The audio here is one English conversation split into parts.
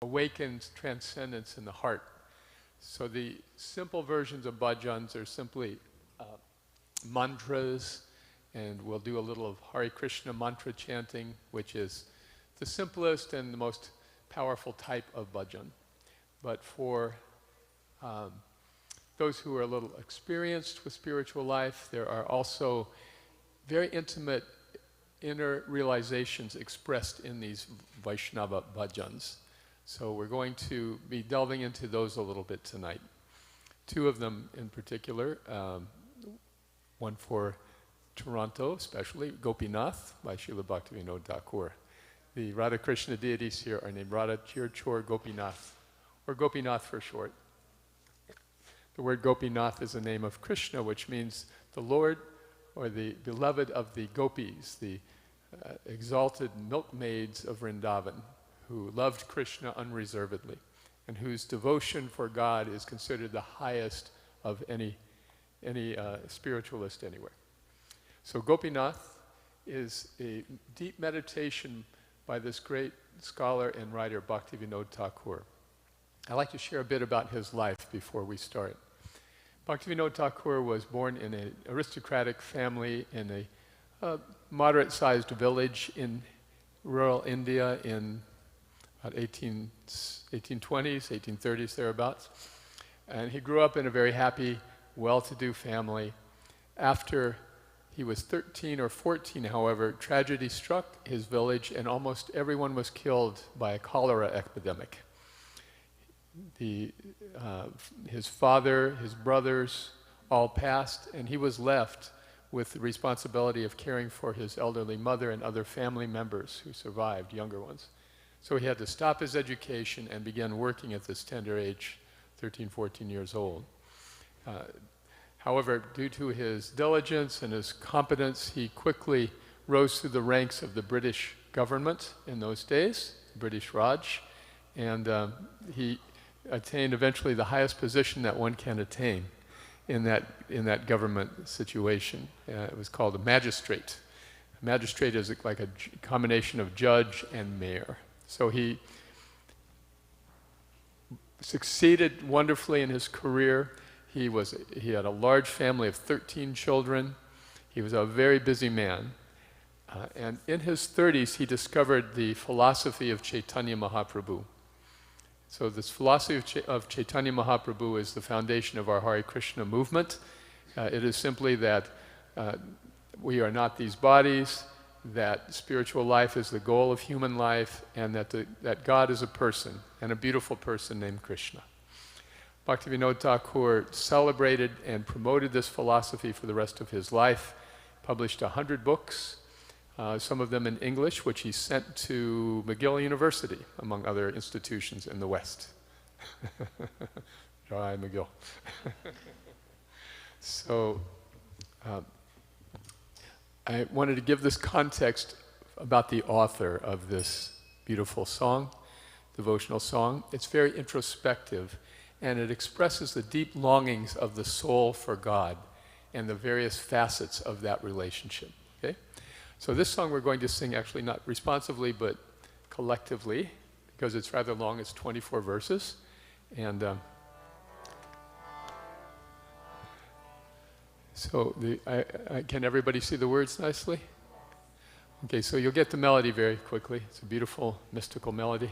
awakens transcendence in the heart. So the simple versions of bhajans are simply mantras, and we'll do a little of Hare Krishna mantra chanting, which is the simplest and the most powerful type of bhajan. But for those who are a little experienced with spiritual life, there are also very intimate inner realizations expressed in these Vaishnava bhajans. So we're going to be delving into those a little bit tonight. Two of them in particular, one for Toronto especially, Gopinath by Srila Bhaktivinoda Thakur. The Radha Krishna deities here are named Radha Chirchor Gopinath, or Gopinath for short. The word Gopinath is the name of Krishna, which means the Lord or the beloved of the gopis, the exalted milkmaids of Vrindavan, who loved Krishna unreservedly, and whose devotion for God is considered the highest of any spiritualist anywhere. So Gopinath is a deep meditation by this great scholar and writer Bhaktivinoda Thakur. I'd like to share a bit about his life before we start. Bhaktivinoda Thakur was born in an aristocratic family in a moderate-sized village in rural India in about 1820s, 1830s, thereabouts. And he grew up in a very happy, well-to-do family. After he was 13 or 14, however, tragedy struck his village and almost everyone was killed by a cholera epidemic. His father, his brothers all passed, and he was left with the responsibility of caring for his elderly mother and other family members who survived, younger ones. So he had to stop his education and begin working at this tender age, 13, 14 years old. However, due to his diligence and his competence, he quickly rose through the ranks of the British government in those days, British Raj, and he attained eventually the highest position that one can attain in that government situation. It was called a magistrate. A magistrate is like a combination of judge and mayor. So he succeeded wonderfully in his career. He had a large family of 13 children. He was a very busy man. And in his 30s, he discovered the philosophy of Chaitanya Mahaprabhu. So this philosophy of Chaitanya Mahaprabhu is the foundation of our Hare Krishna movement. It is simply that we are not these bodies, that spiritual life is the goal of human life, and that God is a person, and a beautiful person named Krishna. Bhaktivinoda Thakur celebrated and promoted this philosophy for the rest of his life, published 100 books, some of them in English, which he sent to McGill University, among other institutions in the West. Jai McGill. So, I wanted to give this context about the author of this beautiful song, devotional song. It's very introspective, and it expresses the deep longings of the soul for God and the various facets of that relationship. Okay? So this song we're going to sing actually not responsively, but collectively, because it's rather long. It's 24 verses. And so can everybody see the words nicely? Okay, so you'll get the melody very quickly. It's a beautiful, mystical melody.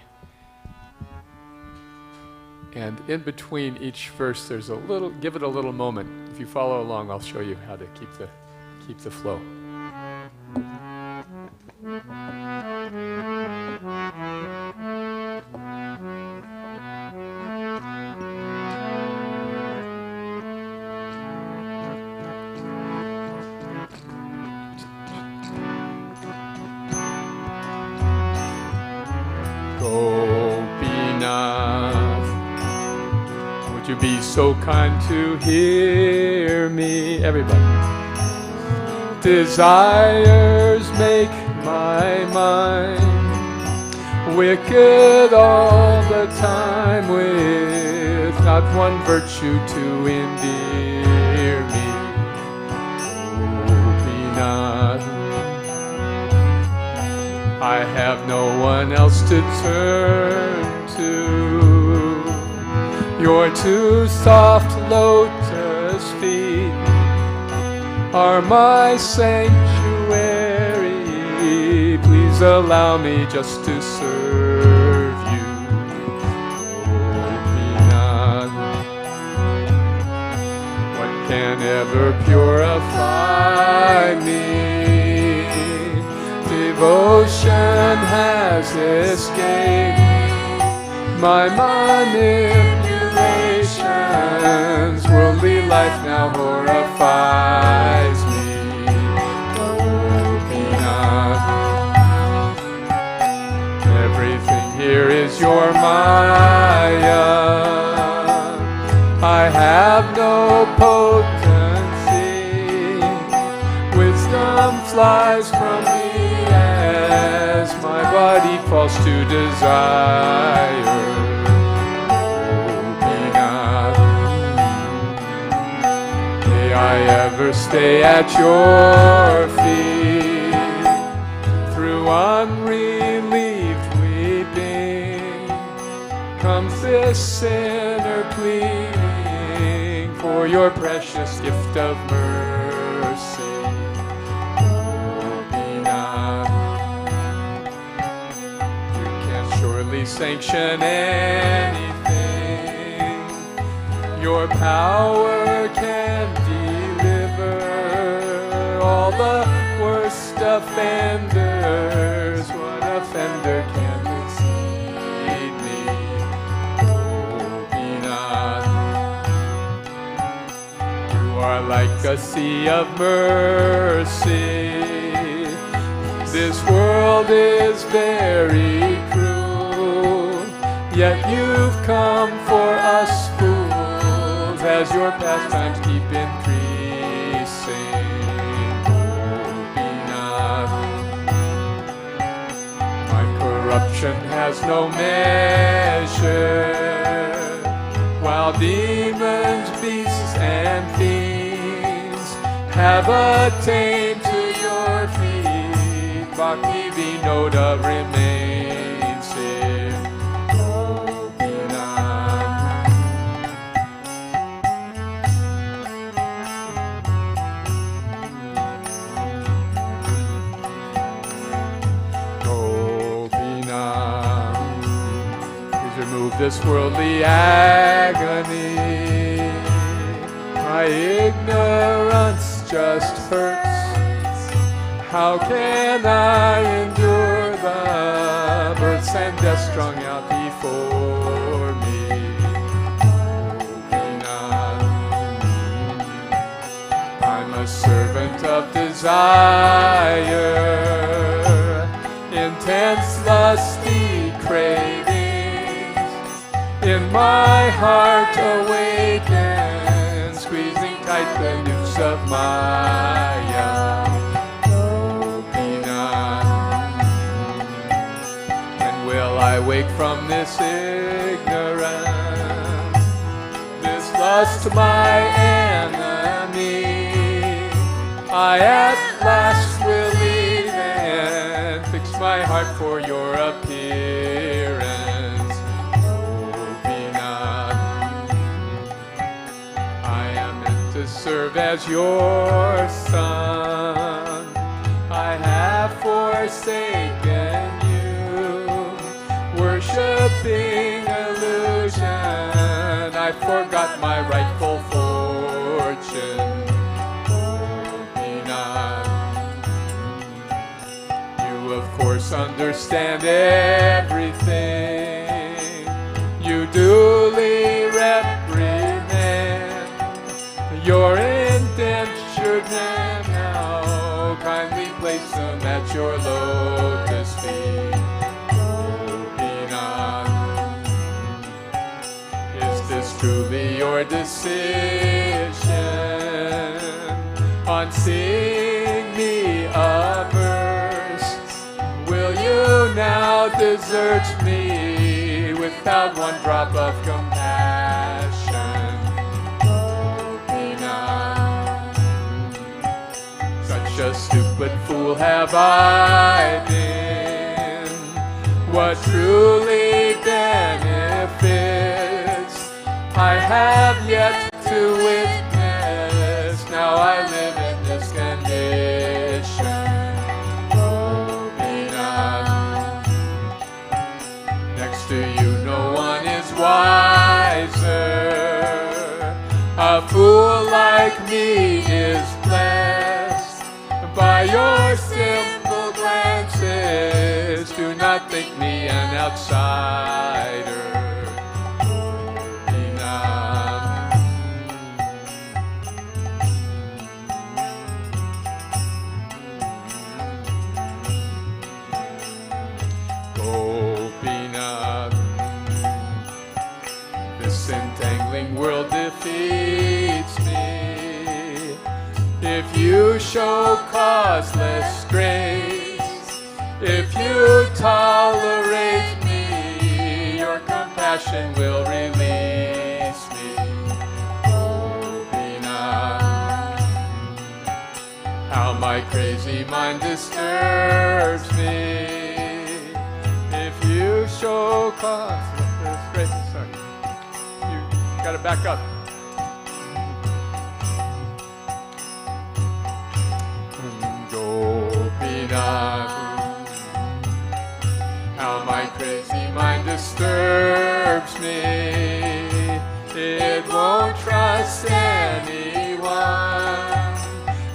And in between each verse, there's give it a little moment. If you follow along, I'll show you how to keep the flow. To be so kind to hear me, everybody. Desires make my mind wicked all the time, with not one virtue to endear me. Gopinath, I have no one else to turn to. Your two soft lotus feet are my sanctuary. Please allow me just to serve you. Gopinath, what can ever purify me? Devotion has escaped my manipulations. Worldly life now horrifies me. Gopinath, everything here is your Maya. I have no potency. Wisdom flies from me as my body falls to desire. Gopinath, may I ever stay at your feet through unrelieved weeping. Comes this sinner pleading for your precious gift of mercy. Surely sanction anything. Your power can deliver all the worst offenders. One offender can exceed me. Gopinath, you are like a sea of mercy. This world is very cruel, yet you've come for us fools as your pastimes keep increasing. Gopinath, my corruption has no measure, while demons, beasts, and fiends have attained to your feet. Bhakti Vinoda remains here. Gopinath, Gopinath, please remove this worldly agony. My ignorance just hurts. How can I endure the births and deaths strung out before me? Gopinath, I'm a servant of desire, intense lusty cravings in my heart awaken, squeezing tight the noose of Maya. I wake from this ignorance, this lust my enemy. I at last will leave and fix my heart for your appearance. Gopinath, I am meant to serve as your son. I have forsaken worshipping illusion. I forgot my rightful fortune. Gopinath, you of course understand everything. You duly reprimand your indentured man now. Kindly place them at your lotus feet. Truly your decision on seeing me averse? Will you now desert me without one drop of compassion? Gopinath, such a stupid fool have I been. What truly benefits have yet to witness. Now I live in this condition. Next to you, no one is wiser. A fool like me is blessed by your simple glances. Do not think me an outsider. This entangling world defeats me. If you show causeless grace, if you tolerate me, your compassion will release me. How my crazy mind disturbs me. If you show causeless grace, gotta back up. How my crazy mind disturbs me. It won't trust anyone.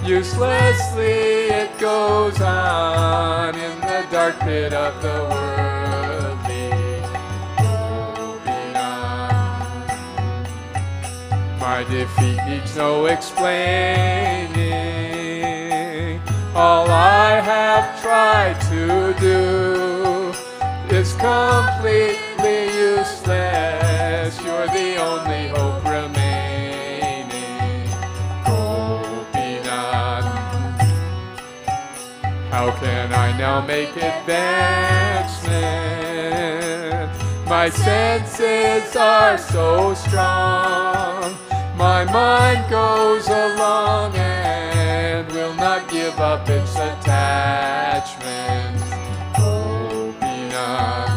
Uselessly it goes on in the dark pit of the worldly. My defeat needs no explaining. All I have tried to do is completely useless. You're the only hope remaining. Gopinath. How can I now make advancement? My senses are so strong. My mind goes along and will not give up its attachment. Gopinath.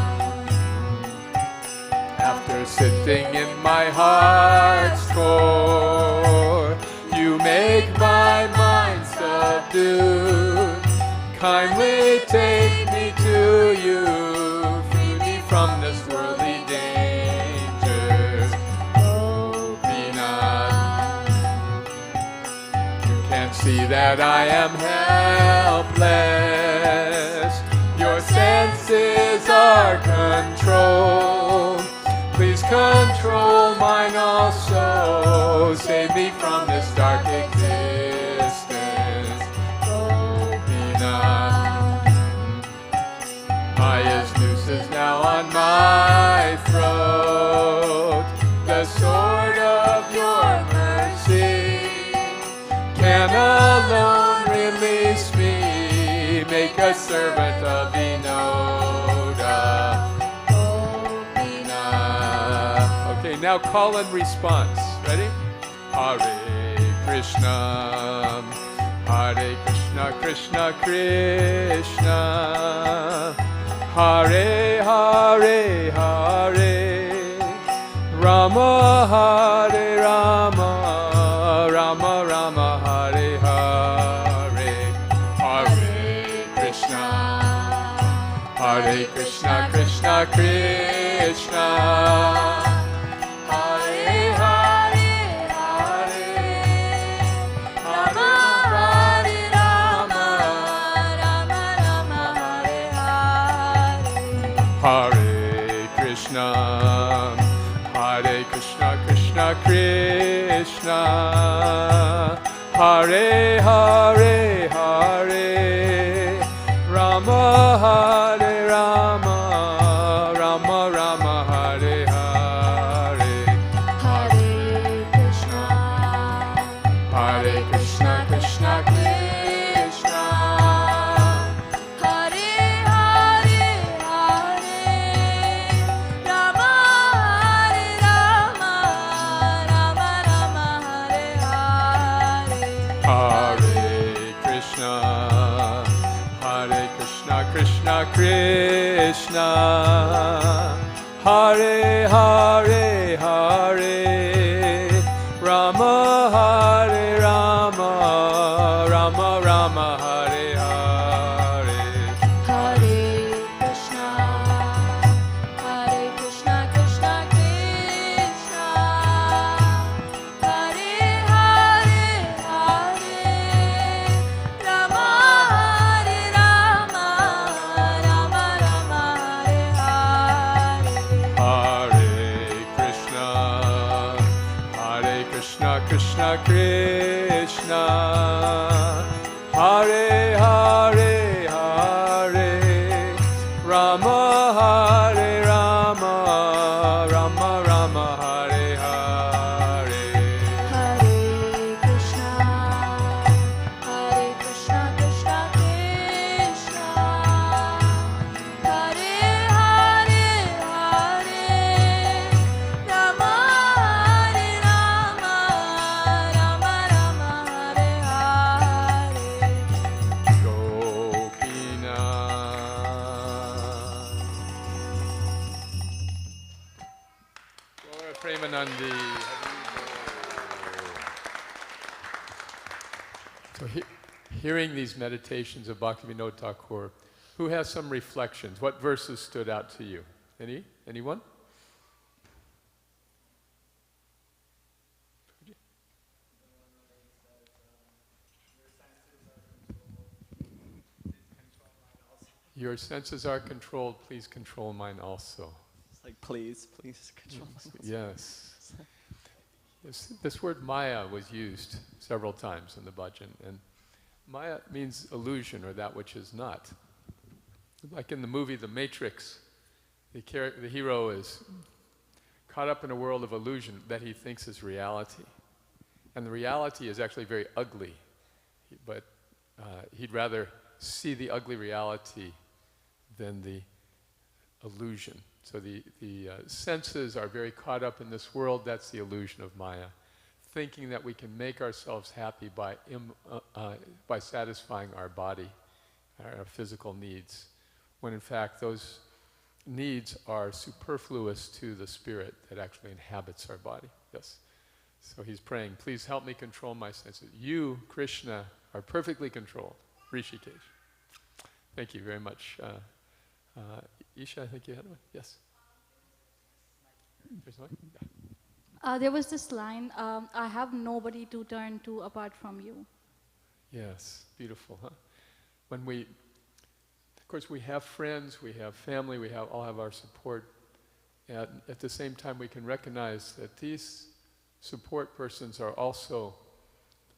After sitting in my heart's core, you make my mind subdued. Kindly take me to you, free me from this worldly danger. See that I am helpless. Your senses are controlled. Please control mine also. Save me from this dark existence. Maya's noose is now on my throat. The sword of your mercy can alone release me, make a servant of Vinoda. Okay, now call and response. Ready? Hare Krishna, Hare Krishna, Krishna Krishna, Hare Hare Hare, Rama Hare Rama, Rama Rama Hare Hare, Hare Krishna, Hare Krishna, Krishna Krishna, Hare Hare Hare, Rama Hare Rama, Rama Rama Hare Hare, Hare Krishna, Hare Krishna, Krishna Krishna, Hare Hare Hare, Rama Hare Rama, Rama Rama Hare Hare, Hare Krishna, Hare Krishna, Krishna Krishna, Hare Hare Hare, Rama Hare Rama, Rama Rama Hare Hare, Hare Krishna, Hare Krishna, Krishna Krishna, Hare Hare Hare, Krishna Krishna, Hare Hare Hare, Rama Hare Rama, Rama Rama Hare Hare. Hare Krishna, Krishna Krishna, Hare Hare Hare, Rama Hare Rama, Rama Rama Hare Hare. Gopinath. Gaura Premanandi. So hearing these meditations of Bhaktivinoda Thakur, who has some reflections? What verses stood out to you? Anyone? Your senses are controlled, please control mine also. It's like, please control myself. Yes. This word Maya was used several times in the bhajan, and Maya means illusion or that which is not. Like in the movie The Matrix, the hero is caught up in a world of illusion that he thinks is reality. And the reality is actually very ugly, but he'd rather see the ugly reality than the illusion. So the senses are very caught up in this world. That's the illusion of Maya. Thinking that we can make ourselves happy by satisfying our body, our physical needs, when in fact those needs are superfluous to the spirit that actually inhabits our body. Yes. So he's praying, please help me control my senses. You, Krishna, are perfectly controlled. Rishikesh. Thank you very much. Isha, I think you had one? Yes? There's one? Yeah. There was this line, I have nobody to turn to apart from you. Yes, beautiful, huh? When of course we have friends, we have family, we all have our support. And at the same time we can recognize that these support persons are also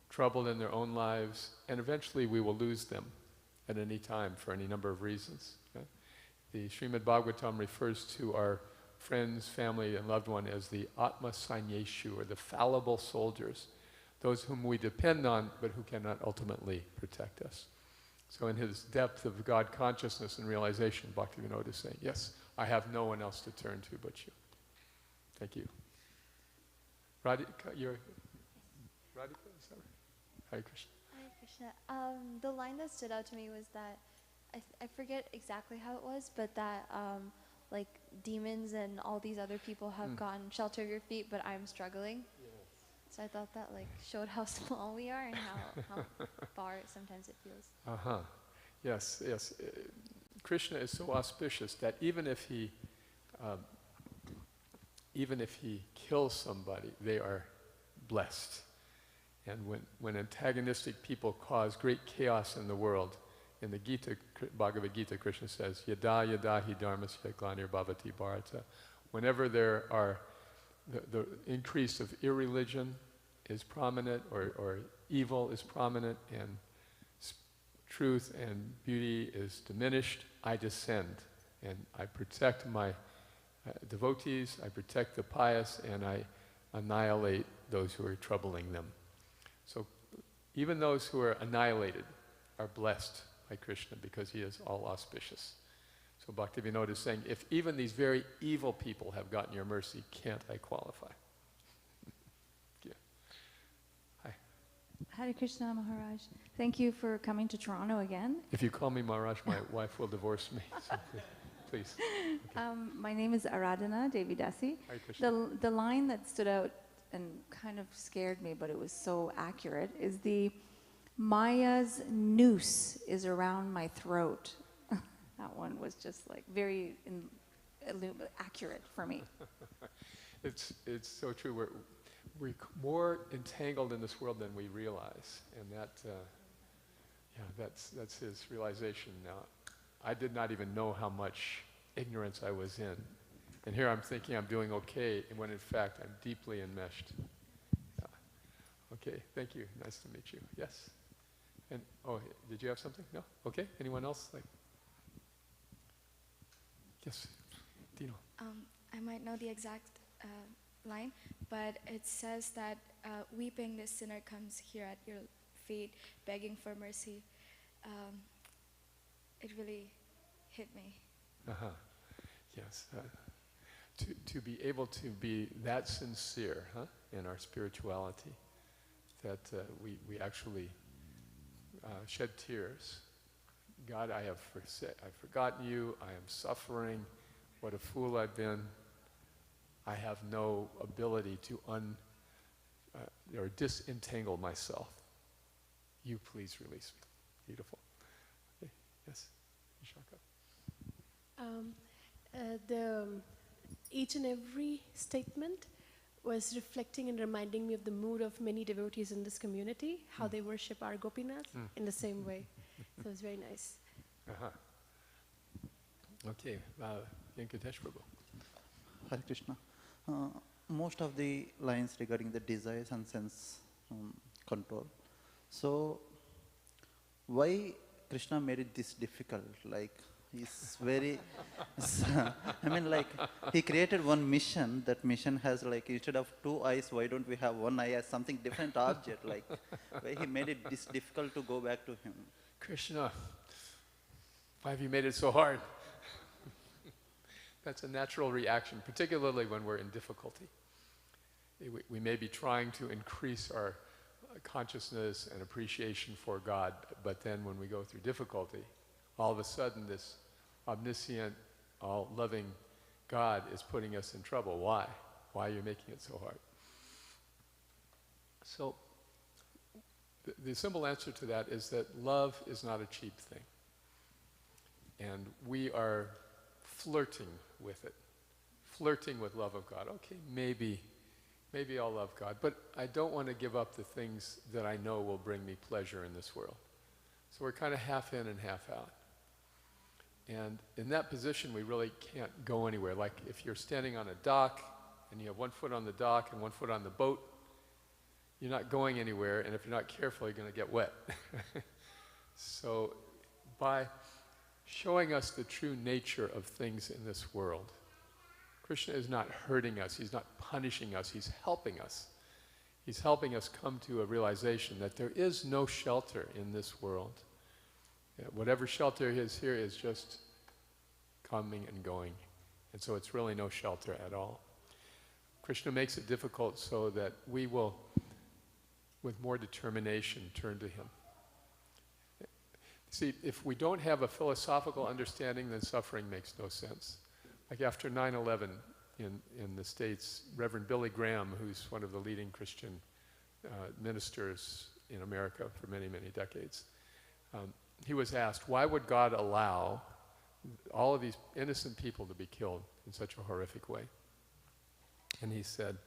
troubled in their own lives, and eventually we will lose them at any time for any number of reasons. Okay? The Srimad Bhagavatam refers to our friends, family, and loved one as the Atma Sanyeshu, or the fallible soldiers, those whom we depend on but who cannot ultimately protect us. So in his depth of God consciousness and realization, Bhaktivinoda is saying, yes, I have no one else to turn to but you. Thank you. Radhika, Radhika, is that right? Hare Krishna. Hare Krishna. The line that stood out to me was that, I forget exactly how it was, but that like demons and all these other people have gotten shelter of your feet, but I'm struggling. Yes. So I thought that like showed how small we are and how far sometimes it feels. Uh-huh. Yes, yes. Krishna is so auspicious that even if he kills somebody, they are blessed. And when antagonistic people cause great chaos in the world, in the Gita, Bhagavad Gita, Krishna says, Yada yada hi dharmasya glanir bhavati bharata. Whenever there are the increase of irreligion is prominent, or evil is prominent, and truth and beauty is diminished, I descend and I protect my devotees, I protect the pious, and I annihilate those who are troubling them. So even those who are annihilated are blessed by Krishna because he is all auspicious. So Bhaktivinoda is saying, if even these very evil people have gotten your mercy, can't I qualify? Yeah. Hi. Hare Krishna Maharaj. Thank you for coming to Toronto again. If you call me Maharaj, my wife will divorce me. So please. Okay. My name is Aradhana Devidasi. Hare Krishna. The line that stood out and kind of scared me, but it was so accurate, is the Maya's noose is around my throat. That one was just like very accurate for me. It's so true. We're more entangled in this world than we realize, and that's his realization now. I did not even know how much ignorance I was in, and here I'm thinking I'm doing okay, and when in fact I'm deeply enmeshed. Yeah. Okay, thank you. Nice to meet you. Yes. And did you have something? No? Okay. Anyone else? Yes, Dino. I might know the exact line, but it says that weeping, this sinner comes here at your feet, begging for mercy. It really hit me. Yes. To be able to be that sincere in our spirituality, that we actually shed tears. God, I've forgotten you. I am suffering. What a fool I've been. I have no ability to or disentangle myself. You please release me. Beautiful. Okay. Yes, Vishaka. Each and every statement was reflecting and reminding me of the mood of many devotees in this community, how they worship our Gopinath in the same way. So it was very nice. Okay, Venkatesh Prabhu. Hare Krishna. Most of the lines regarding the desires and sense control. So, why Krishna made it this difficult? Like, he's very, I mean, like, he created one mission. That mission has, like, instead of 2 eyes, why don't we have 1 eye as something different object? Like, why he made it this difficult to go back to him? Krishna, why have you made it so hard? That's a natural reaction, particularly when we're in difficulty. We may be trying to increase our consciousness and appreciation for God, but then when we go through difficulty, all of a sudden this omniscient, all-loving God is putting us in trouble. Why? Why are you making it so hard? So the simple answer to that is that love is not a cheap thing. And we are flirting with it, flirting with love of God. Okay, maybe I'll love God, but I don't want to give up the things that I know will bring me pleasure in this world. So we're kind of half in and half out. And in that position, we really can't go anywhere. Like if you're standing on a dock and you have 1 foot on the dock and 1 foot on the boat, you're not going anywhere, and if you're not careful, you're going to get wet. So by showing us the true nature of things in this world, Krishna is not hurting us, he's not punishing us, he's helping us. He's helping us come to a realization that there is no shelter in this world. Whatever shelter is here is just coming and going. And so it's really no shelter at all. Krishna makes it difficult so that we will, with more determination, turn to him. See, if we don't have a philosophical understanding, then suffering makes no sense. Like after 9/11 in the States, Reverend Billy Graham, who's one of the leading Christian ministers in America for many, many decades, he was asked, why would God allow all of these innocent people to be killed in such a horrific way? And he said,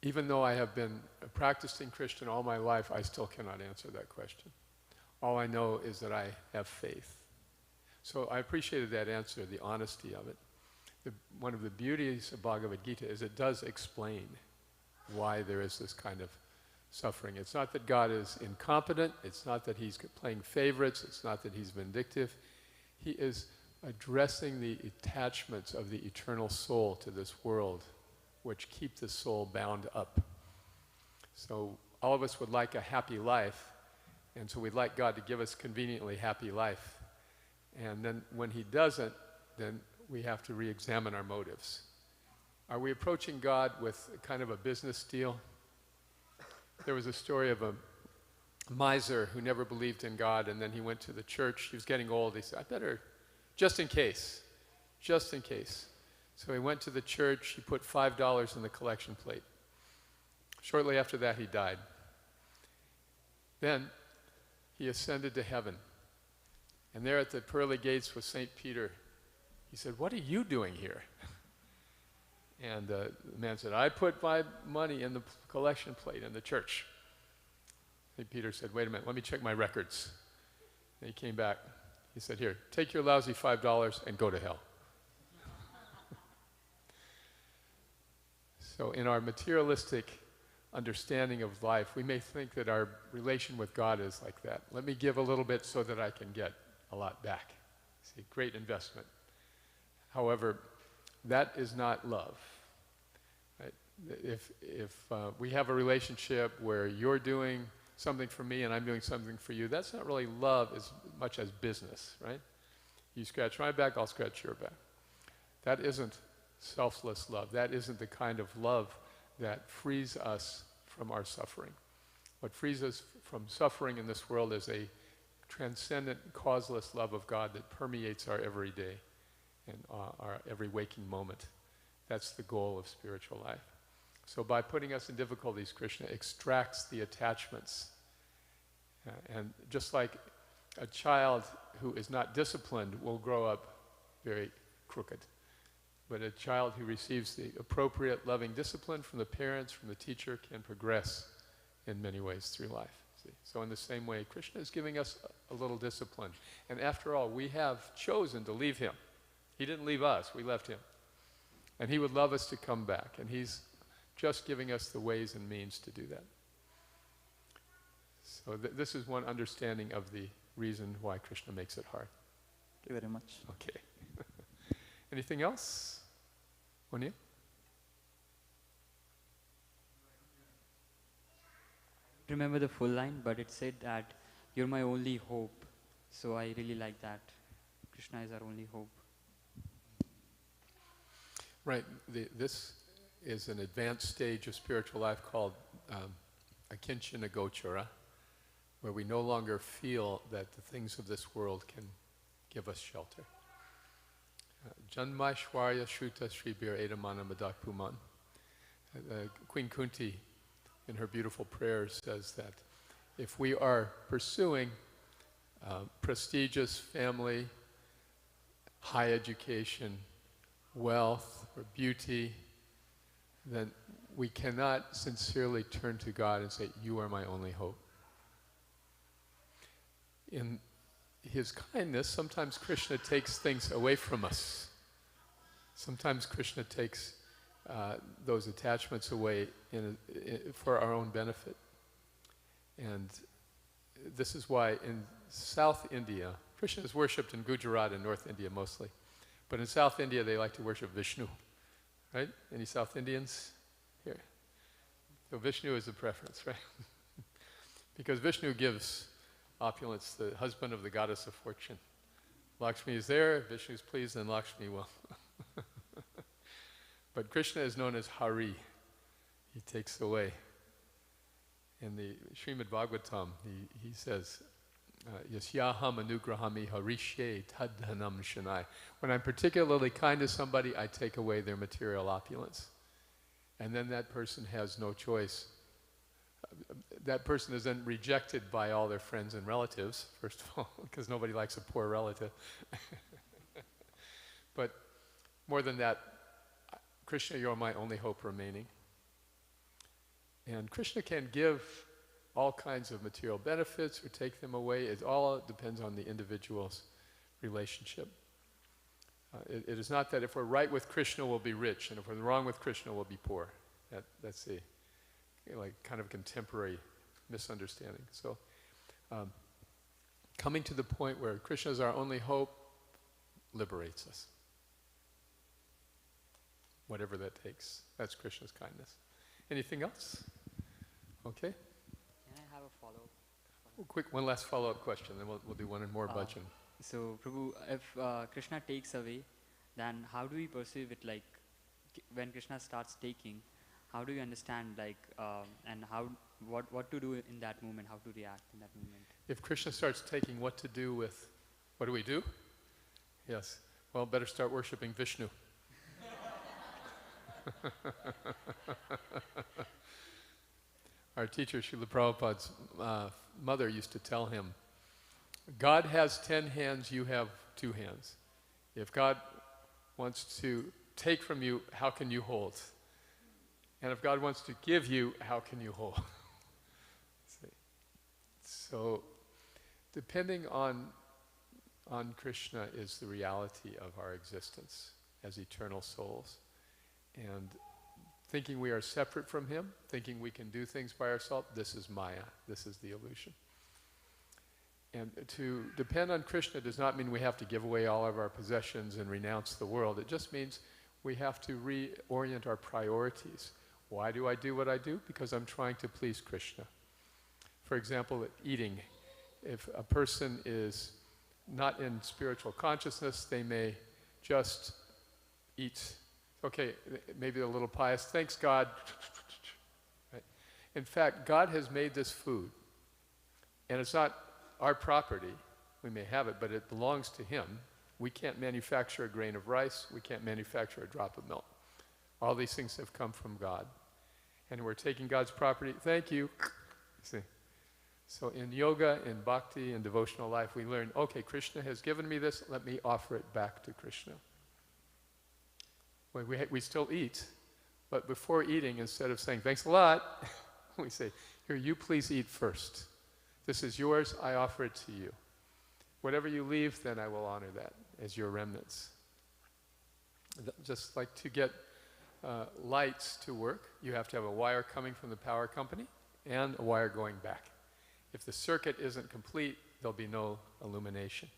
even though I have been a practicing Christian all my life, I still cannot answer that question. All I know is that I have faith. So I appreciated that answer, the honesty of it. One of the beauties of Bhagavad Gita is it does explain why there is this kind of suffering. It's not that God is incompetent, it's not that he's playing favorites, it's not that he's vindictive. He is addressing the attachments of the eternal soul to this world, which keep the soul bound up. So all of us would like a happy life, and so we'd like God to give us conveniently happy life. And then when he doesn't, then we have to re-examine our motives. Are we approaching God with kind of a business deal? There was a story of a miser who never believed in God, and then he went to the church. He was getting old. He said, I better, just in case. So he went to the church. He put $5 in the collection plate. Shortly after that, he died. Then he ascended to heaven. And there at the pearly gates was St. Peter. He said, what are you doing here? And the man said, I put my money in the collection plate in the church. St. Peter said, wait a minute, let me check my records. And he came back. He said, here, take your lousy $5 and go to hell. So in our materialistic understanding of life, we may think that our relation with God is like that. Let me give a little bit so that I can get a lot back. See, great investment. However, that is not love. Right? If we have a relationship where you're doing something for me and I'm doing something for you, that's not really love as much as business, right? You scratch my back, I'll scratch your back. That isn't selfless love. That isn't the kind of love that frees us from our suffering. What frees us from suffering in this world is a transcendent, causeless love of God that permeates our everyday and our every waking moment. That's the goal of spiritual life. So by putting us in difficulties, Krishna extracts the attachments. And just like a child who is not disciplined will grow up very crooked. But a child who receives the appropriate loving discipline from the parents, from the teacher, can progress in many ways through life. See? So in the same way, Krishna is giving us a little discipline. And after all, we have chosen to leave him. He didn't leave us, we left him. And he would love us to come back. And he's just giving us the ways and means to do that. So this is one understanding of the reason why Krishna makes it hard. Thank you very much. Okay. Anything else? O'Neill? Remember the full line, but it said that you're my only hope. So I really like that. Krishna is our only hope. Right. This is an advanced stage of spiritual life called akinchana gochara, where we no longer feel that the things of this world can give us shelter. Janmaishwarya Shruta Shribir Edamana Madak Puman. Queen Kunti, in her beautiful prayers, says that if we are pursuing prestigious family, high education, wealth, or beauty, then we cannot sincerely turn to God and say, "You are my only hope." In his kindness, sometimes Krishna takes things away from us. Sometimes Krishna takes those attachments away for our own benefit. And this is why in South India, Krishna is worshipped in Gujarat and North India mostly. But in South India, they like to worship Vishnu. Right? Any South Indians here? So Vishnu is the preference, right? Because Vishnu gives opulence, the husband of the goddess of fortune. Lakshmi is there, if Vishnu's pleased, then Lakshmi will. But Krishna is known as Hari. He takes away. In the Srimad Bhagavatam, he says, Yasyaham anugrahami harishe tadhanam shanai. When I'm particularly kind to somebody, I take away their material opulence. And then that person has no choice. That person is then rejected by all their friends and relatives, first of all, because nobody likes a poor relative. But more than that, Krishna, you're my only hope remaining. And Krishna can give all kinds of material benefits or take them away. It all depends on the individual's relationship. It is not that if we're right with Krishna, we'll be rich, and if we're wrong with Krishna, we'll be poor. That's the kind of contemporary misunderstanding. So, coming to the point where Krishna is our only hope liberates us. Whatever that takes. That's Krishna's kindness. Anything else? Okay. Can I have a follow-up? Quick, one last follow-up question, then we'll do one more bhajan. So, Prabhu, if Krishna takes away, then how do we perceive it? Like, when Krishna starts taking, how do you understand, and what to do in that moment? How to react in that moment? If Krishna starts taking, what to do with? What do we do? Yes. Well, better start worshiping Vishnu. Our teacher, Srila Prabhupada's mother used to tell him, God has 10 hands, you have 2 hands. If God wants to take from you, how can you hold? And if God wants to give you, how can you hold? See? So, depending on Krishna is the reality of our existence as eternal souls. And thinking we are separate from Him, thinking we can do things by ourselves, this is Maya, this is the illusion. And to depend on Krishna does not mean we have to give away all of our possessions and renounce the world. It just means we have to reorient our priorities. Why do I do what I do? Because I'm trying to please Krishna. For example, eating. If a person is not in spiritual consciousness, they may just eat. Okay, maybe they're a little pious. Thanks, God. Right? In fact, God has made this food, and it's not our property. We may have it, but it belongs to Him. We can't manufacture a grain of rice. We can't manufacture a drop of milk. All these things have come from God. And we're taking God's property. Thank you. See? So in yoga, in bhakti, in devotional life, we learn, okay, Krishna has given me this, let me offer it back to Krishna. Well, we still eat, but before eating, instead of saying, thanks a lot, we say, here, you please eat first. This is yours, I offer it to you. Whatever you leave, then I will honor that as your remnants. Just like to get lights to work, you have to have a wire coming from the power company and a wire going back. If the circuit isn't complete, there'll be no illumination.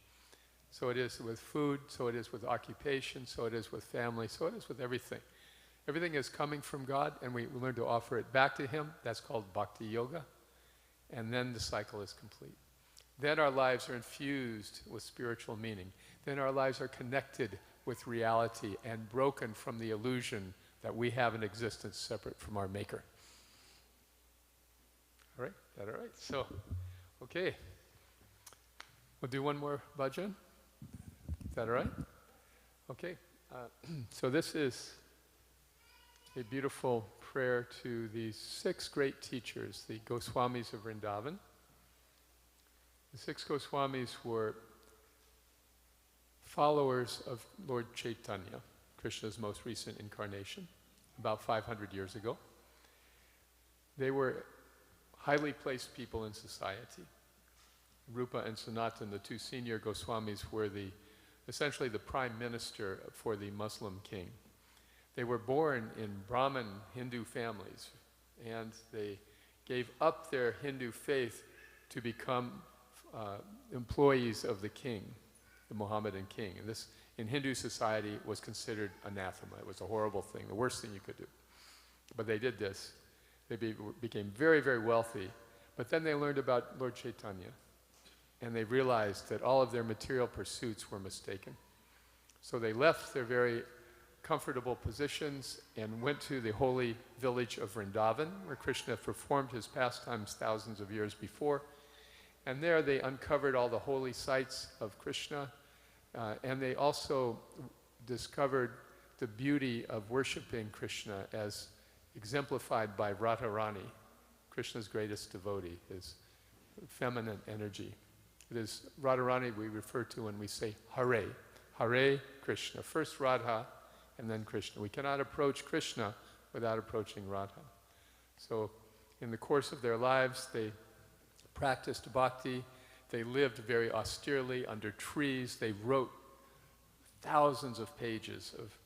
So it is with food, so it is with occupation, so it is with family, so it is with everything. Everything is coming from God, and we learn to offer it back to Him. That's called bhakti yoga. And then the cycle is complete. Then our lives are infused with spiritual meaning. Then our lives are connected with reality and broken from the illusion that we have an existence separate from our Maker. All right? Is that all right? So, okay. We'll do one more bhajan. Is that all right? Okay. So this is a beautiful prayer to these 6 great teachers, the Goswamis of Vrindavan. The 6 Goswamis were followers of Lord Chaitanya, Krishna's most recent incarnation, about 500 years ago. They were highly placed people in society. Rupa and Sanatan, the 2 senior Goswamis, were essentially the prime minister for the Muslim king. They were born in Brahmin Hindu families, and they gave up their Hindu faith to become employees of the king, the Mohammedan king. And this, in Hindu society, was considered anathema. It was a horrible thing, the worst thing you could do. But they did this. They became very, very wealthy. But then they learned about Lord Chaitanya, and they realized that all of their material pursuits were mistaken. So they left their very comfortable positions and went to the holy village of Vrindavan, where Krishna performed his pastimes thousands of years before. And there they uncovered all the holy sites of Krishna, and they also discovered the beauty of worshiping Krishna as exemplified by Radharani, Krishna's greatest devotee, his feminine energy. It is Radharani we refer to when we say Hare, Hare Krishna. First Radha, and then Krishna. We cannot approach Krishna without approaching Radha. So in the course of their lives, they practiced bhakti. They lived very austerely under trees. They wrote thousands of pages of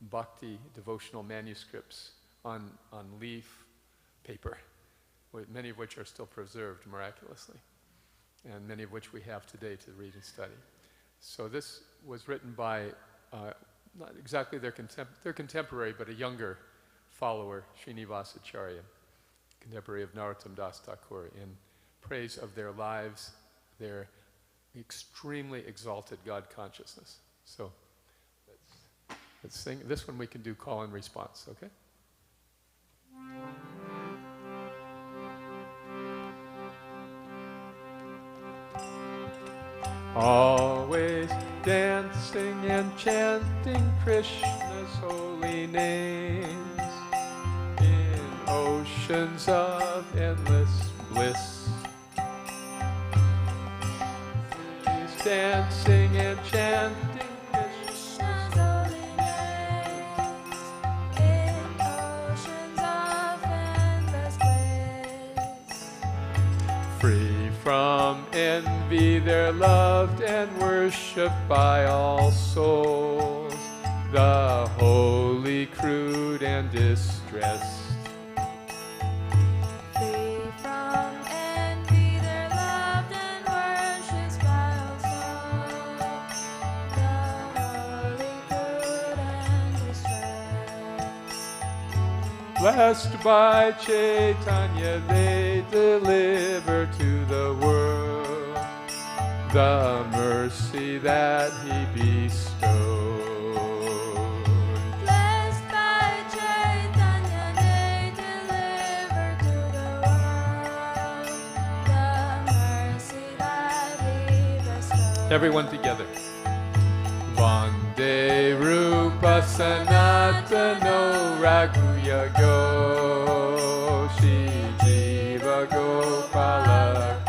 bhakti devotional manuscripts on leaf paper, many of which are still preserved miraculously, and many of which we have today to read and study. So this was written by not exactly their contemporary, but a younger follower, Srinivasacharya, contemporary of Narottam Das Thakur, in praise of their lives, their extremely exalted God consciousness. So let's sing. This one we can do call and response, okay? Always dancing and chanting Krishna's holy names in oceans of endless bliss. He's dancing and chanting Krishna's holy names in oceans of endless bliss. Free from envy, they're loved and worshipped by all souls. The holy, crude, and and distressed. Free from envy, they're loved and worshipped by all souls. The holy, good, and distressed. Blessed by Chaitanya, they deliver to the world the mercy that he bestowed. Blessed by Chaitanya, they deliver to the world the mercy that he bestowed. Everyone together. Vande Rupa Sanatano Raghuyago Shri Jiva Gopalakam.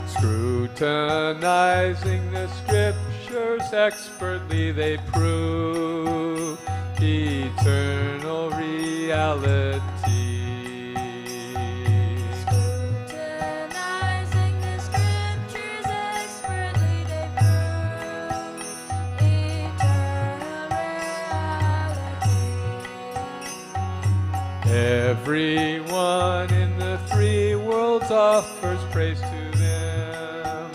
Scrutinizing the scriptures expertly, they prove eternal reality. Scrutinizing the scriptures expertly, they prove eternal reality. Everyone in the three worlds offers praise to them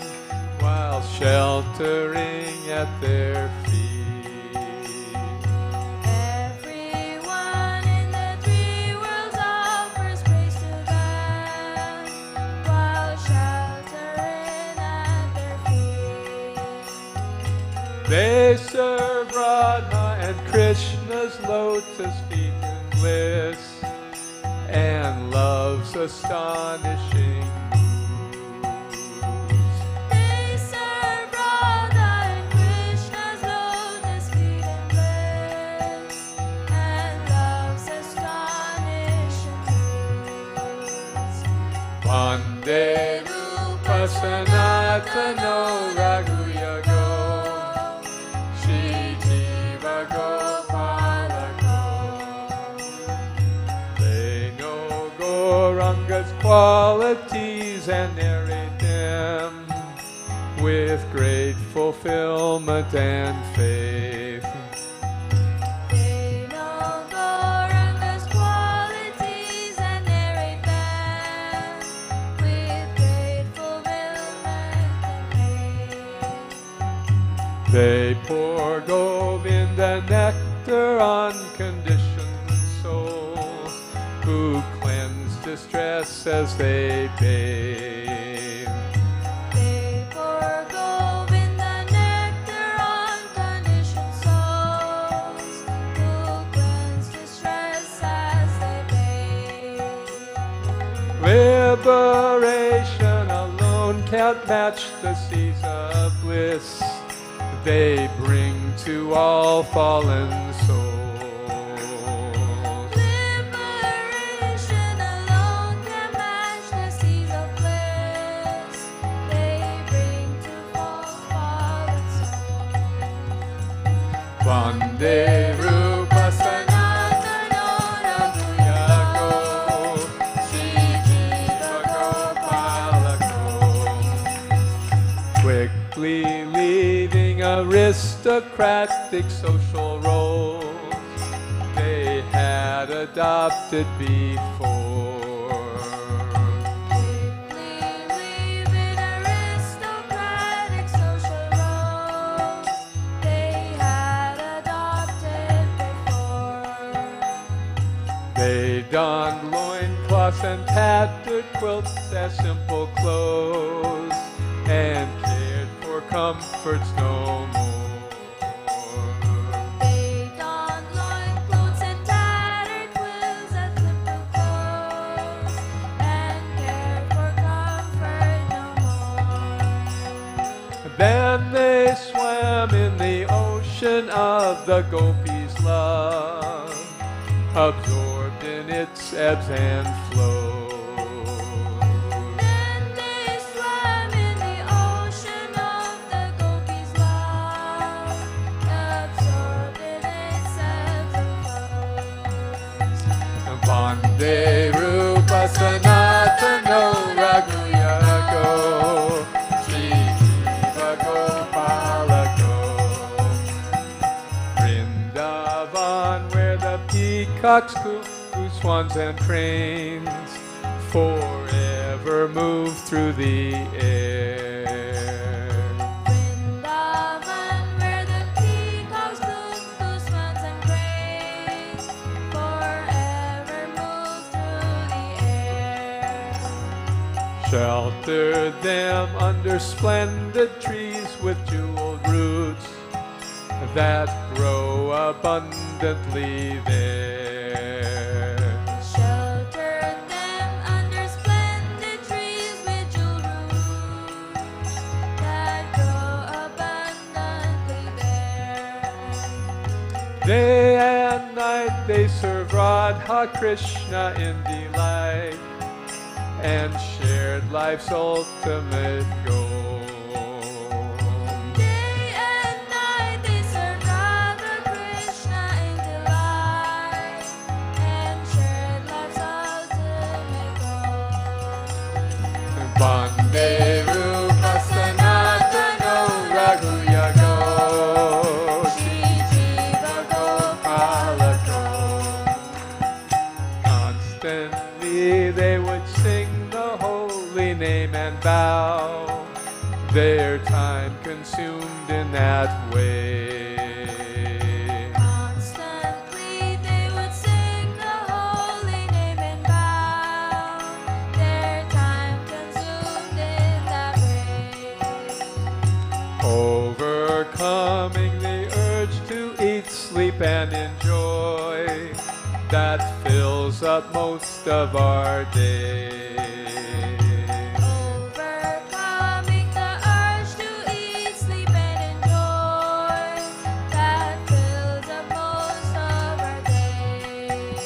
while sheltering at their feet. Everyone in the three worlds offers praise to them while sheltering at their feet. They serve Radha and Krishna's lotus feet in bliss and love's astonishing moves. They serve Radha and Krishna's lotus feet in bliss and love's astonishing moods. Vande Rupa Sanatano Raghuyago Shri Jiva Gopalakam. They know Gauranga's qualities and narrate them with great fulfillment and faith. They know Gauranga's qualities and narrate them with great fulfillment and faith. They pour Govinda nectar on conditioned souls who cleanse distress as they bathe. They pour Govinda nectar on conditioned souls who cleanse distress as they bathe. Liberation alone can't match the seas of bliss they bring to all fallen souls. Liberation alone can match the seas of bliss they bring to all fallen souls. Vande Rupa Sanatano Raghuyago Shri Jiva Gopalakam. Quickly leaving aristocratic social roles they had adopted before. Quickly leaving aristocratic social roles they had adopted before. They donned loincloths and tattered quilts as simple clothes and cared for comforts no more. They donned loincloths and tattered quilts as simple clothes and cared for comfort no more. Then they swam in the ocean of the gopis' love, absorbed in its ebbs and flows. Then they swam in the ocean of the gopis' love, absorbed in its ebbs and flows. Vande Rupa Sanatano Raghuyago Shri Jiva Gopalakam. Vrindavan peacocks, cuckoos, swans, and cranes forever move through the air. Vrindavan, where the peacocks, cuckoos, swans, and cranes forever move through the air. Shelter them under splendid trees with jeweled roots that grow abundantly there. Shelter them under splendid trees with jeweled roots that grow abundantly there. Day and night they serve Radha Krishna in delight and shared life's ultimate goal. Day and night they serve Radha Krishna in delight and shared life's ultimate goal. Bande Rupa Sanatano Raghuyago Shri Jiva Gopalako. Constantly they would sing the holy name and bow, their time consumed in that way. Constantly they would sing the holy name and bow, their time consumed in that way. Overcoming the urge to eat, sleep, and enjoy that fills up most of our day. Overcoming the urge to eat, sleep, and enjoy that fills up most of our days.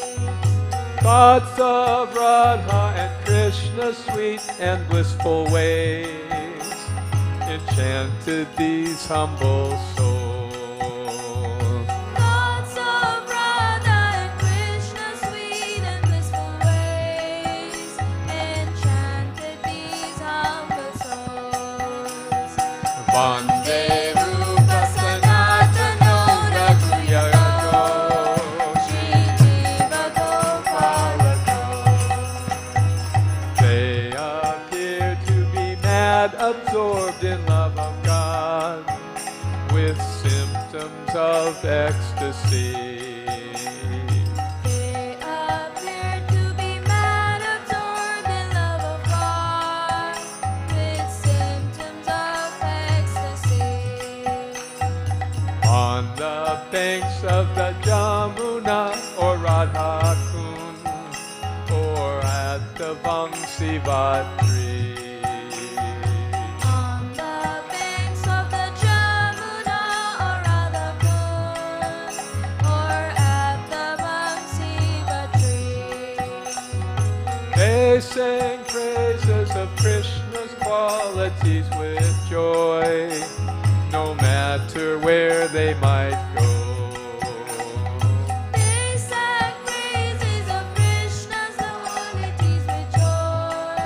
Thoughts of Radha and Krishna's sweet and blissful ways enchanted these humble souls. Thoughts of Radha and Krishna's sweet and blissful ways enchanted these humble souls. Vande Rupa Sanatano Raghuyago Shri Jiva Gopalako. They appear to be mad, absorbed in love of God, with symptoms of ecstasy. They appear to be mad, absorbed in love of God, with symptoms of ecstasy. On the banks of the Jamuna or Radha Kund, or at the Vamsivat tree. On the banks of the Jamuna or Radhakund, or at the Vamsiva tree. They sang praises of Krishna's qualities with joy, no matter where they might go. They sang praises of Krishna's qualities with joy,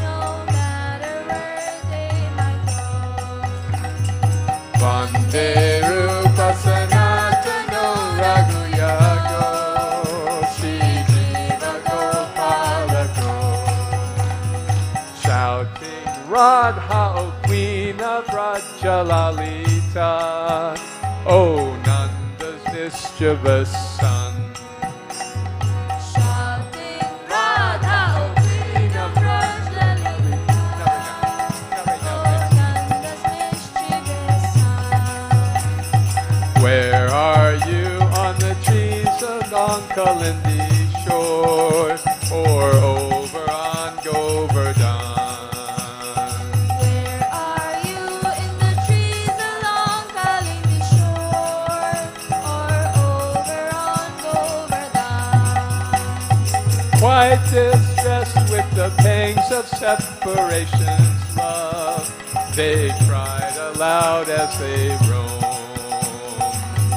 no matter where they might go. Vande Rupa Sanatano Raghuyago Shri Jiva Gopalako. Shouting Radha, O Queen of Rajalalita, O Nanda's mischievous son. Shouting Radha, O Queen of Rajalalita, O Nanda's mischievous son. Where are you on the trees along Kalindi shore, or over on Govardhan? Where are you in the trees along Kalindi shore, or over on Govardhan? Quite distressed with the pangs of separation's love, they cried aloud as they roamed.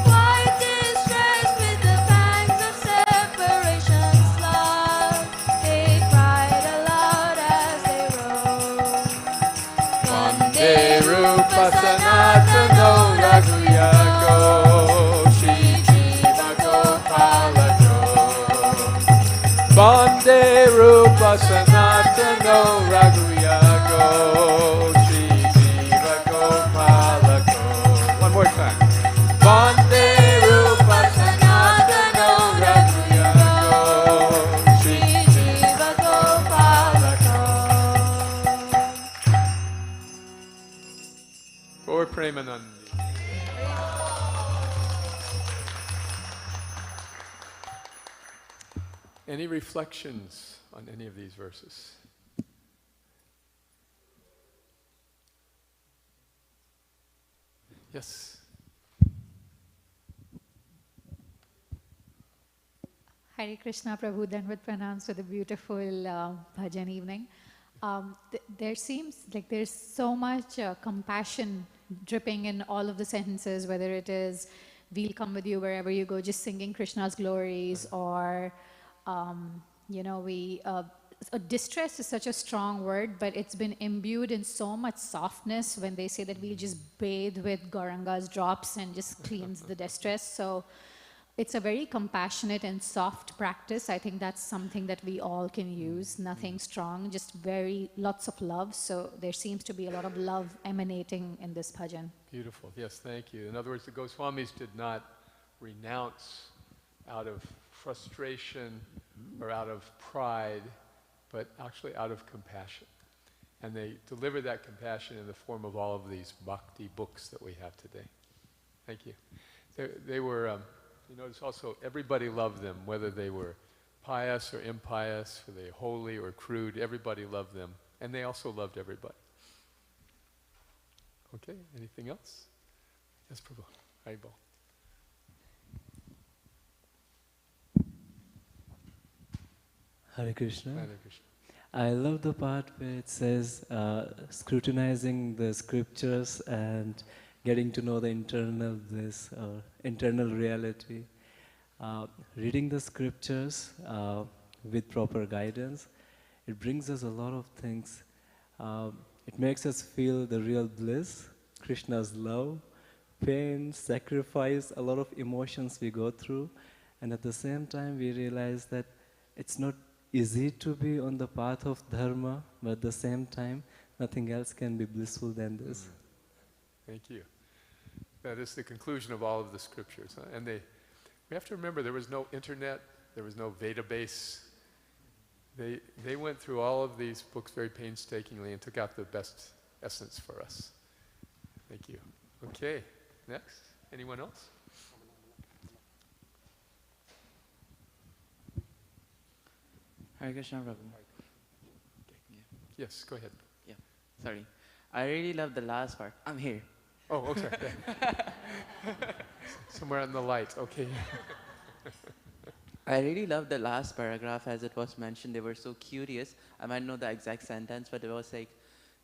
Quite distressed with the pangs of separation's love, they cried aloud as they roamed. Vande Rupa Sanatano Raghuyago Shri Jiva Gopalako. Vande Rupa Sanatano Raghuyago Shri Jiva Gopalako. One more time. Vande Rupa Sanatano Raghuyago Shri Jiva Gopalako. For Premanandi. Any reflections on any of these verses? Yes. Hare Krishna Prabhu, Danvat Pranams for the beautiful Bhajan Evening. There seems like there's so much compassion dripping in all of the sentences, whether it is we'll come with you wherever you go, just singing Krishna's glories, or distress is such a strong word, but it's been imbued in so much softness when they say that we'll just bathe with Gauranga's drops and just cleanse the distress. So it's a very compassionate and soft practice. I think that's something that we all can use. Nothing strong, just lots of love. So there seems to be a lot of love emanating in this bhajan. Beautiful. Yes, thank you. In other words, the Goswamis did not renounce out of frustration or out of pride, but actually out of compassion. And they deliver that compassion in the form of all of these bhakti books that we have today. Thank you. They were, you notice also, everybody loved them, whether they were pious or impious, whether they holy or crude, everybody loved them. And they also loved everybody. Okay, anything else? Yes, Prabhu. Haribol. Hare Krishna. Hare Krishna. I love the part where it says scrutinizing the scriptures and getting to know the internal bliss or internal reality. Reading the scriptures with proper guidance, it brings us a lot of things. It makes us feel the real bliss, Krishna's love, pain, sacrifice, a lot of emotions we go through. And at the same time, we realize that it's not easy to be on the path of dharma, but at the same time, nothing else can be blissful than this. Thank you. That is the conclusion of all of the scriptures. And we have to remember there was no internet, there was no database. They went through all of these books very painstakingly and took out the best essence for us. Thank you. Okay, next. Anyone else? Hare Krishna Prabhu. Yes, go ahead. Yeah, sorry. I really love the last part. I'm here. Oh, okay. Somewhere in the light, okay. I really love the last paragraph as it was mentioned. They were so curious. I might know the exact sentence, but it was like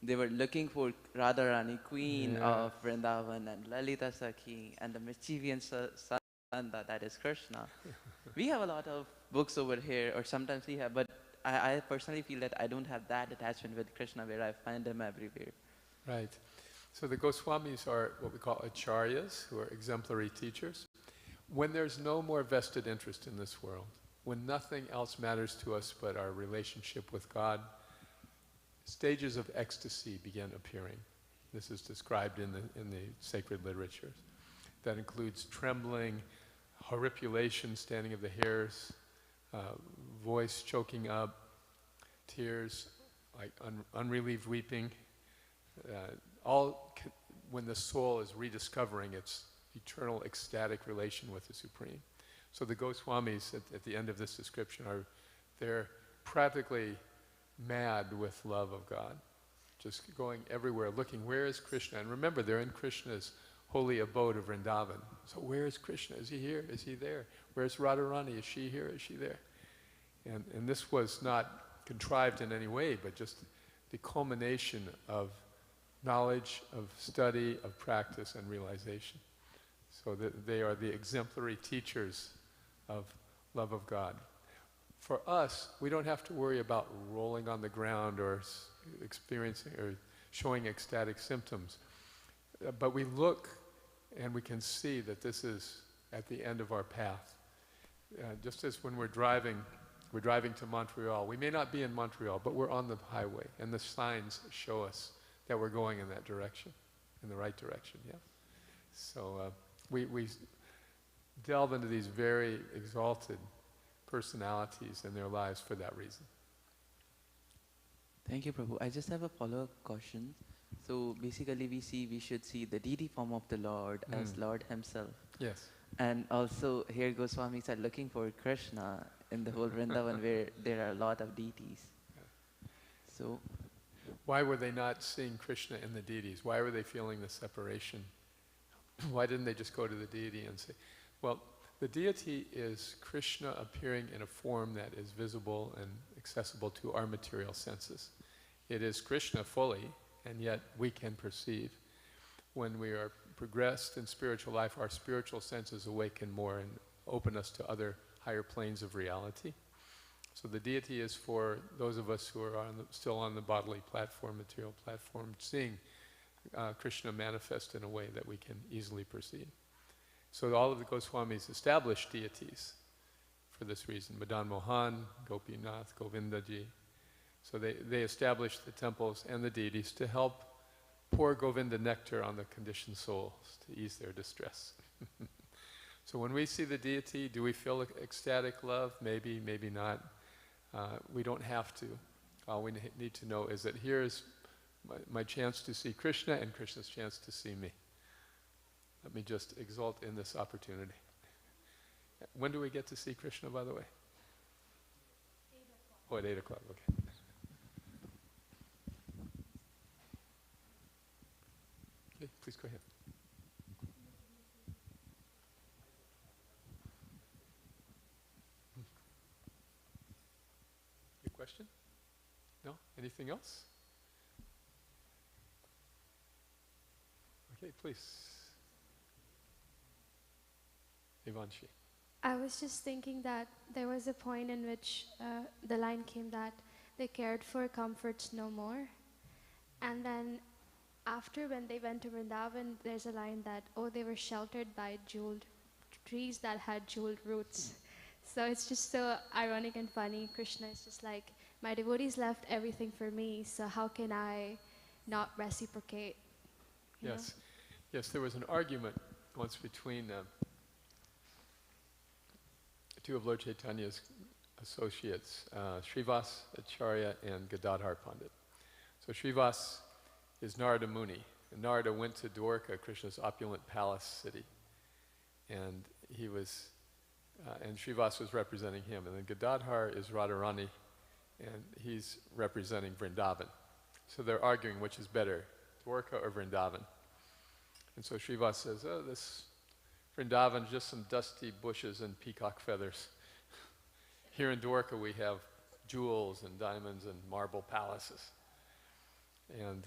they were looking for Radharani, queen of Vrindavan, and Lalita Sakhi, and the mischievous son that is Krishna. We have a lot of books over here, or sometimes we have, but I personally feel that I don't have that attachment with Krishna where I find him everywhere. Right. So the Goswamis are what we call acharyas, who are exemplary teachers. When there's no more vested interest in this world, when nothing else matters to us but our relationship with God, stages of ecstasy begin appearing. This is described in the sacred literatures. That includes trembling, horripilation, standing of the hairs, voice choking up, tears, like unrelieved weeping, when the soul is rediscovering its eternal ecstatic relation with the Supreme. So the Goswamis at the end of this description they're practically mad with love of God, just going everywhere looking, where is Krishna? And remember, they're in Krishna's holy abode of Vrindavan. So where is Krishna? Is he here? Is he there? Where's Radharani? Is she here? Is she there? And this was not contrived in any way, but just the culmination of knowledge, of study, of practice, and realization. So that they are the exemplary teachers of love of God. For us, we don't have to worry about rolling on the ground or experiencing or showing ecstatic symptoms. But we look and we can see that this is at the end of our path. Just as when we're driving We're driving to Montreal. We may not be in Montreal, but we're on the highway, and the signs show us that we're going in that direction, in the right direction, yeah. So we delve into these very exalted personalities in their lives for that reason. Thank you, Prabhu. I just have a follow-up question. So basically we should see the deity form of the Lord as Lord himself. Yes. And also here Goswamis are looking for Krishna in the whole Vrindavan where there are a lot of deities. So why were they not seeing Krishna in the deities? Why were they feeling the separation? Why didn't they just go to the deity and say, well, the deity is Krishna appearing in a form that is visible and accessible to our material senses. It is Krishna fully, and yet we can perceive. When we are progressed in spiritual life, our spiritual senses awaken more and open us to other higher planes of reality. So the deity is for those of us who are still on the bodily platform, material platform, seeing Krishna manifest in a way that we can easily perceive. So all of the Goswamis established deities for this reason. Madan Mohan, Gopinath, Govindaji. So they established the temples and the deities to help pour Govinda nectar on the conditioned souls to ease their distress. So when we see the deity, do we feel ecstatic love? Maybe, maybe not. We don't have to. All we need to know is that here is my chance to see Krishna and Krishna's chance to see me. Let me just exult in this opportunity. When do we get to see Krishna, by the way? 8 o'clock. Oh, at 8 o'clock, okay. Okay, please go ahead. Your question? No? Anything else? Okay, please. Ivanshi. I was just thinking that there was a point in which the line came that they cared for comforts no more. And then after, when they went to Vrindavan, there's a line that, oh, they were sheltered by jeweled trees that had jeweled roots. So it's just so ironic and funny. Krishna is just like, my devotees left everything for me, so how can I not reciprocate? You know? Yes, there was an argument once between two of Lord Chaitanya's associates, Srivas Acharya and Gadadhar Pandit. So Srivas is Narada Muni. And Narada went to Dwarka, Krishna's opulent palace city. And he was, and Srivas was representing him. And then Gadadhar is Radharani, and he's representing Vrindavan. So they're arguing which is better, Dwarka or Vrindavan. And so Srivas says, oh, this Vrindavan, just some dusty bushes and peacock feathers. Here in Dwarka we have jewels and diamonds and marble palaces. And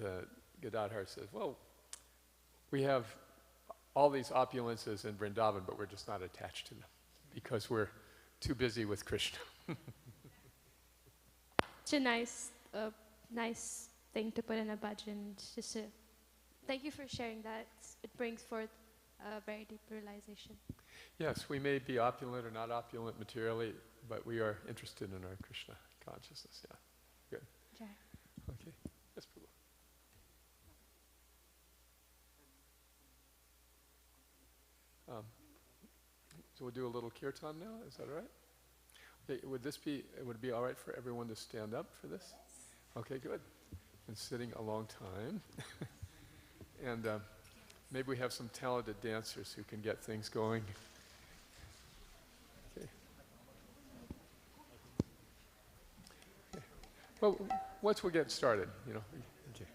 Gadadhar says, well, we have all these opulences in Vrindavan, but we're just not attached to them because we're too busy with Krishna. It's a nice thing to put in a bhajan. It's just thank you for sharing that. It brings forth a very deep realization. Yes, we may be opulent or not opulent materially, but we are interested in our Krishna consciousness. Yeah, good. Jai. Okay, yes, Prabhu. So we'll do a little kirtan now. Is that all right? Okay, would it be all right for everyone to stand up for this? Okay, good. Been sitting a long time. And maybe we have some talented dancers who can get things going. Okay. Okay. Well, once we get started, you know. Okay.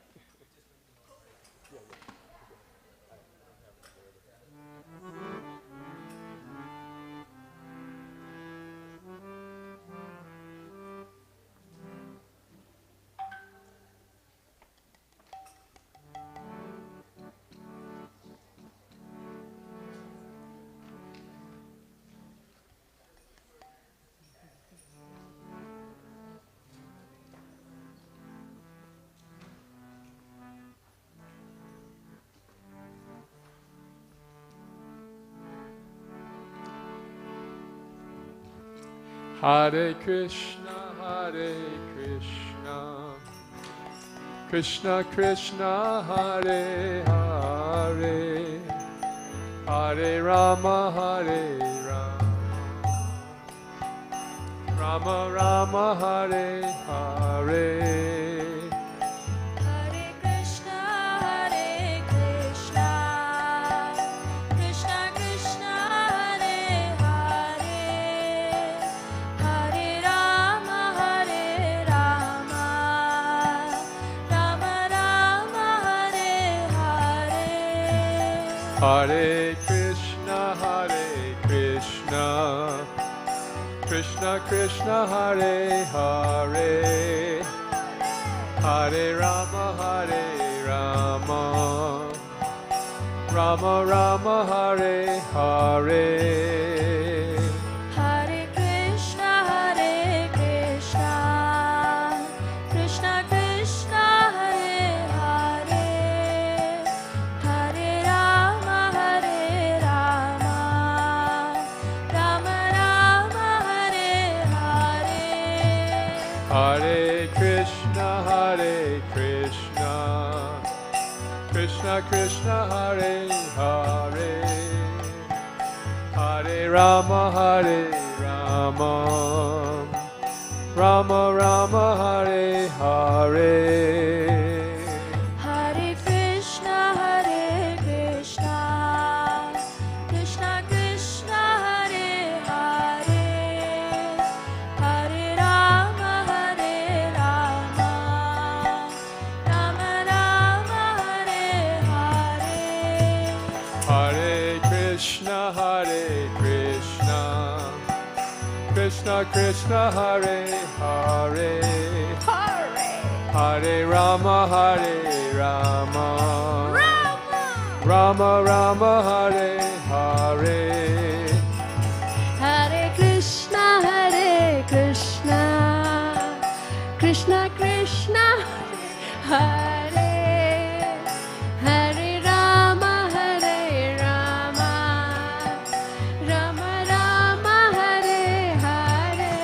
Hare Krishna, Krishna Krishna, Hare Hare, Hare Rama, Hare Rama, Rama Rama, Hare Hare. Hare Krishna, Krishna Krishna, Hare Hare, Hare Rama, Rama Rama, Hare Hare. Hare Krishna, Krishna Krishna, Hare Hare, Hare Rama, Rama Rama, Hare Hare. Hare Krishna, Krishna Krishna, Hare Hare, Hare Rama, Rama Rama, Hare Hare. Hare Krishna, Krishna Krishna, Hare Hare, Hare Rama, Rama Rama, Hare Hare. Hare Krishna, Krishna Krishna, Hare Hare, Hare Rama, Rama Rama, Hare Hare. Hare Krishna, Krishna Krishna, Hare Hare, Hare Rama, Rama Rama, Hare Hare. Hare Krishna, Krishna Krishna, Hare Hare Rama, Rama Rama, Hare Hare.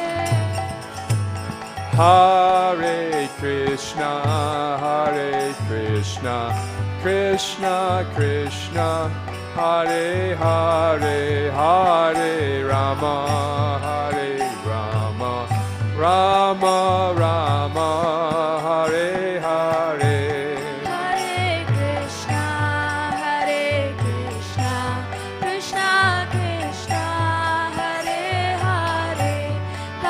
Hare Krishna, Krishna Krishna, Hare Hare, Hare Rama, Rama Rama, Hare Hare. Hare Krishna, Krishna Krishna, Hare Hare, Hare Rama, Rama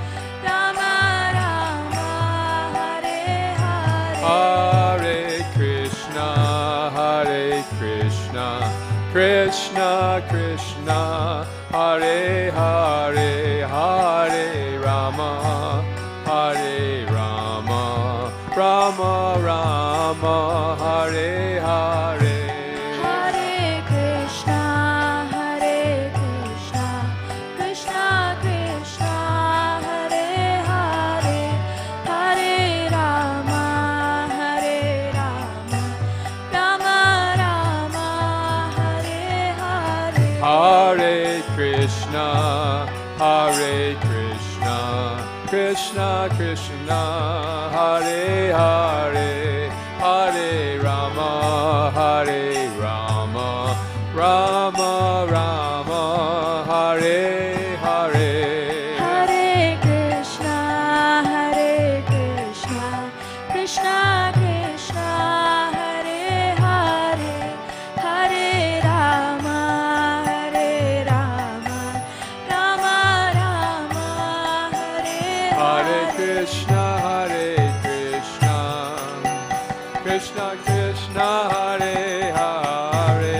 Rama, Hare Hare. Hare Krishna, Krishna Krishna, Hare Hare, Hare Rama, Rama Rama, Hare Hare. Hare Krishna, Krishna Krishna, Hare Hare, Hare Rama, Rama Rama, Hare Hare. Hare Krishna, Krishna Krishna, Hare Hare, Hare Rama, Rama Rama, Hare Hare. Hare Krishna, Krishna Krishna, Hare Hare, Hare Rama, Rama Rama, Hare Hare Krishna, Krishna Krishna, Hare Hare,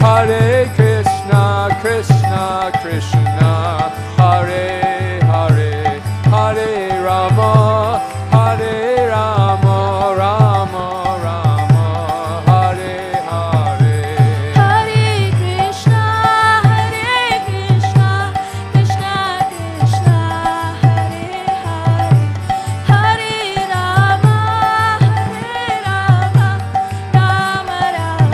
Hare Krishna, Krishna Krishna, Hare Hare, Hare Rama, Rama Rama, Hare Hare. Hare Krishna, Krishna Krishna, Hare Hare, Hare Rama, Rama Rama,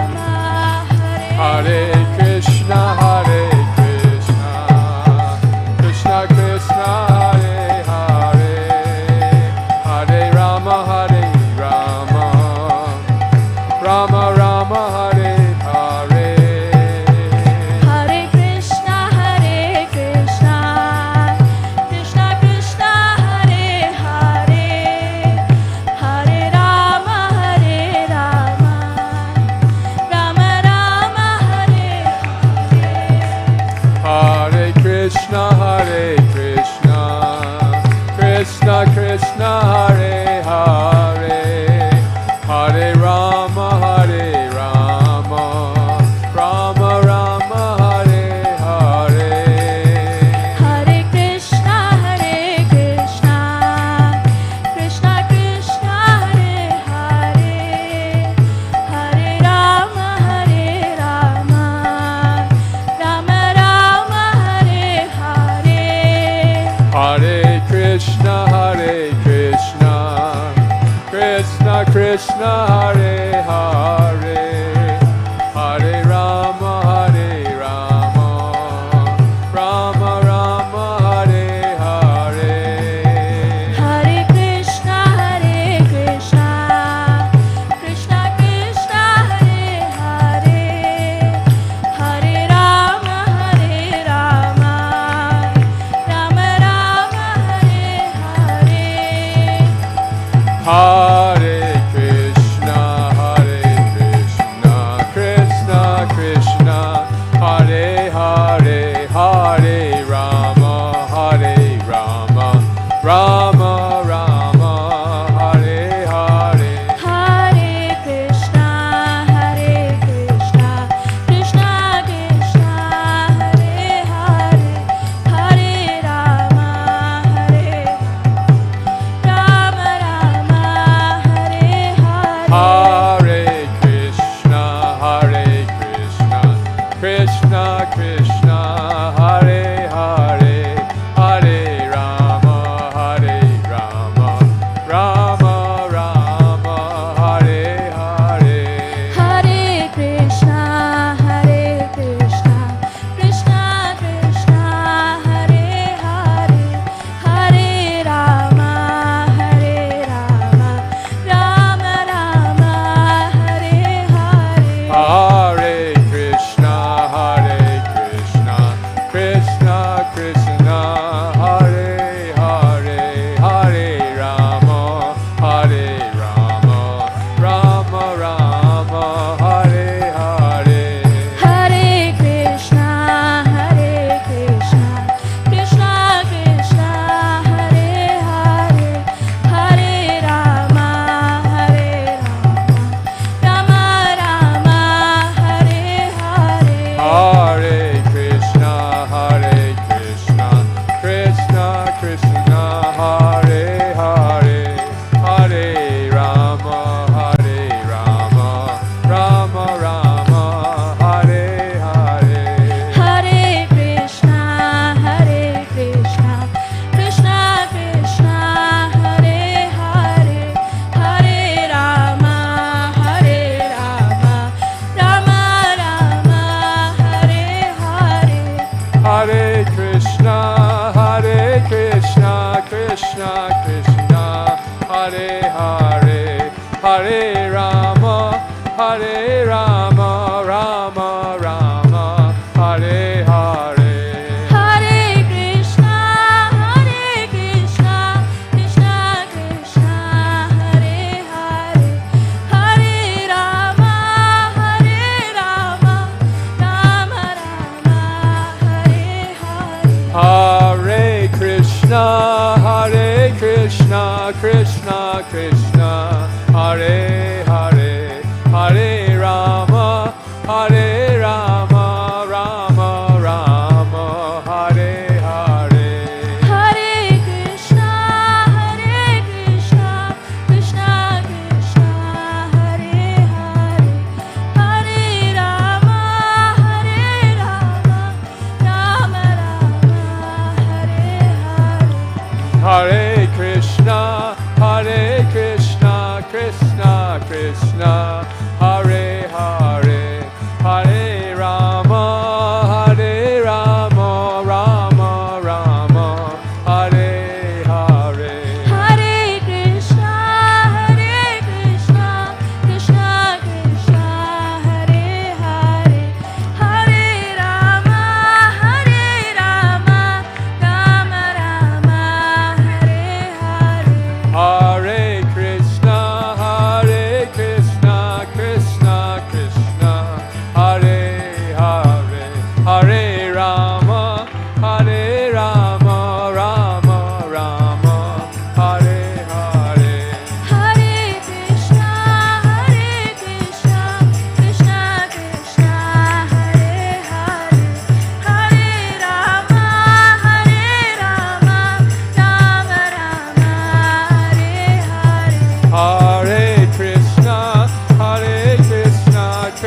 Krishna Krishna, Hare Hare, Hare Rama.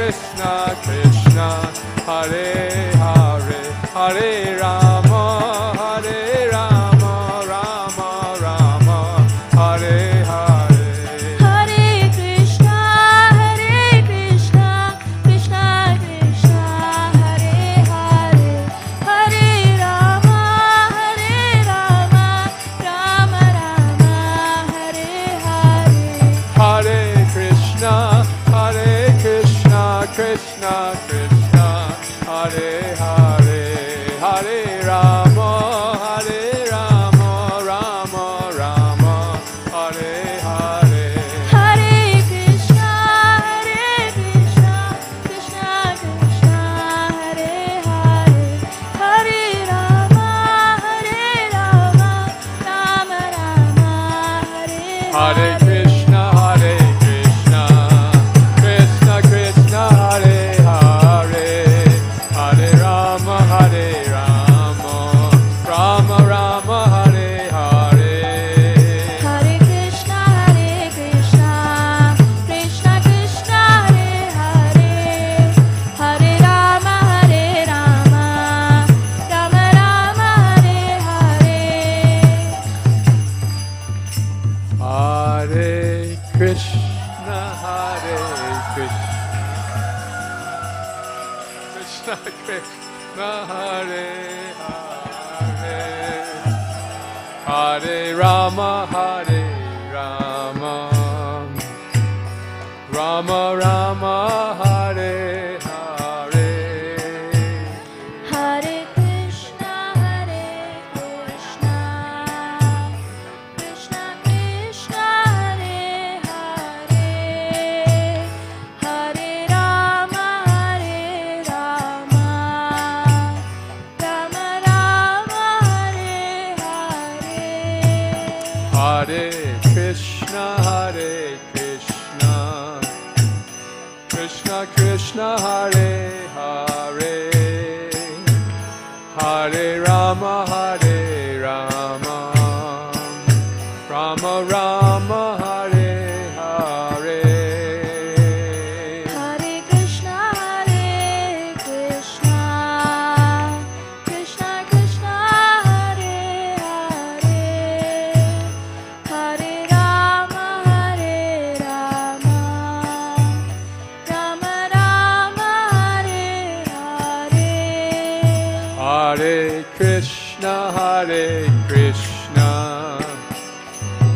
Krishna, Krishna, Hare Hare, Hare Rama, Hare Rama, Rama Rama, Hare Hare. Hare Krishna, Krishna Krishna, Hare Hare, Hare Rama, Rama Rama, Hare Hare. Hare Krishna, Krishna Krishna, Hare Hare, Hare Rama, Rama Rama, Hare Hare. Hare Krishna, Krishna Krishna, Hare Hare, Hare Rama, Rama Rama, Hare Hare Hare. Krishna, Krishna Krishna, Hare Hare, Hare Rama, Rama Rama, Hare Hare. Hare Krishna, Krishna Krishna, Hare Hare, Hare Rama, Rama Rama, Hare Hare. Hare Krishna, Krishna Krishna, Hare Hare, Hare Rama, Rama Rama, Hare Hare. Hare Krishna, Krishna Krishna, Hare Hare, Hare Rama, Rama Rama, Hare Hare. Hare Krishna, Krishna Krishna, Hare Hare, Hare Rama, Rama Rama, Hare Hare. Hare Krishna, Krishna Krishna, Hare Hare, Hare Rama, Rama Rama, Hare Hare. Hare Krishna,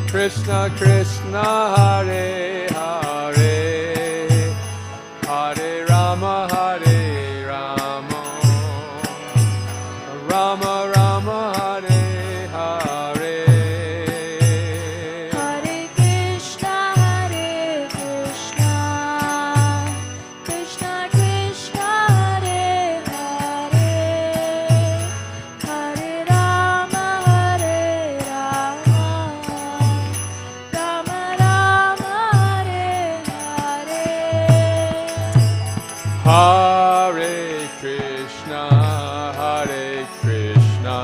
Krishna Krishna, Hare Hare, Hare Rama, Rama Rama, Hare Hare. Hare Krishna, Krishna Krishna, Hare Hare, Hare Rama, Rama Rama, Hare Hare. Hare Krishna,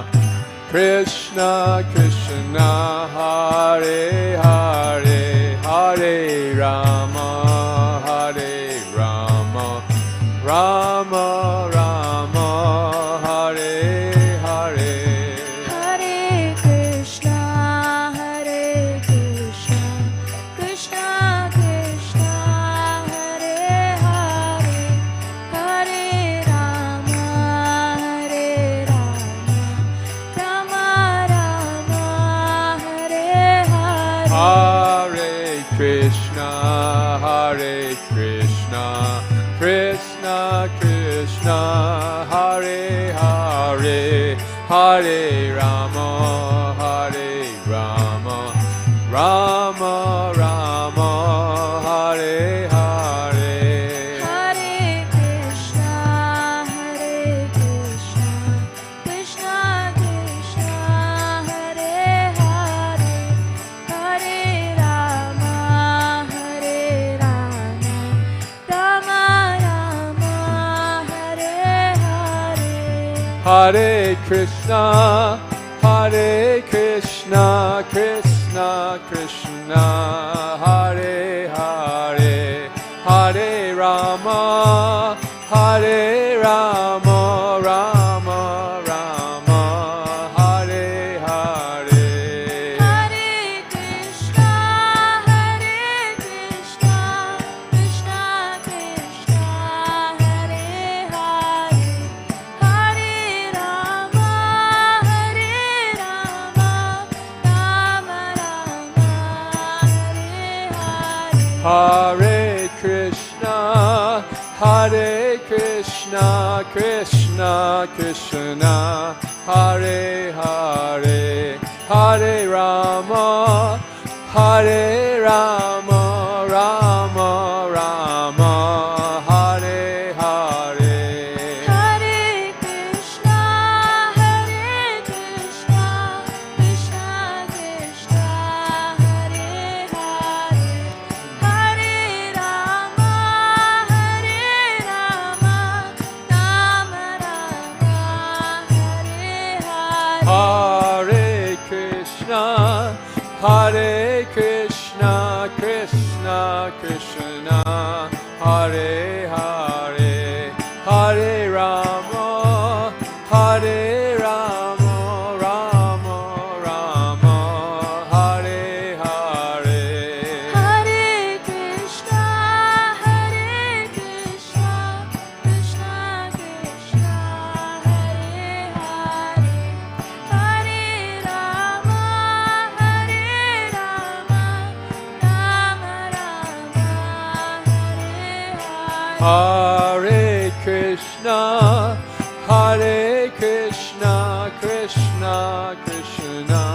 Krishna Krishna, Hare Hare, Hare Rama, Rama Rama, Hare Hare. Hare Krishna, Krishna Krishna, Hare Hare, Hare Rama, Rama Rama, Hare Hare. Hare Krishna, Krishna Krishna, Hare Hare, Hare Rama, Rama Rama, Hare Hare. Hare Krishna, Krishna Krishna, Hare Hare, Hare Rama, Rama Rama, Hare Hare. Hare Krishna, Krishna Krishna, Hare Hare, Hare Rama. Rama, Hare Rama, Rama Rama, Hare Hare. Hare Krishna, Krishna Krishna, Hare Hare, Hare Rama, Rama Rama, Hare Hare. Hare Krishna, Krishna Krishna, Hare Hare, Hare Rama, Rama Rama, Hare Hare. Hare Krishna, Krishna Krishna, Hare Hare, Hare Rama, Rama Rama, Hare Hare. Hare Krishna, Krishna Krishna, Hare Hare, Hare Rama, Rama Rama, Hare Hare. Hare Krishna, Krishna Krishna, Hare Hare, Hare Rama, Rama Rama, Hare Hare Krishna, Krishna Krishna,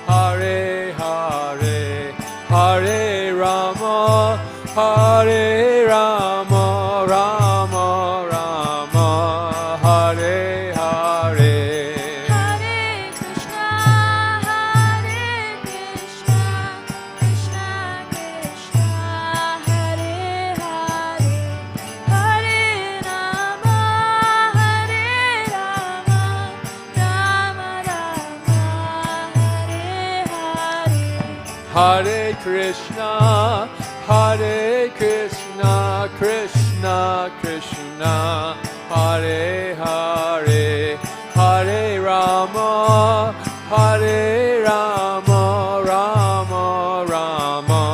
Hare Hare, Hare Rama, Rama Rama, Hare Hare. Hare Krishna, Krishna Krishna, Hare Hare, Hare Rama, Rama Rama, Hare Hare. Hare Krishna, Krishna Krishna, Hare Hare, Hare Rama, Rama Rama,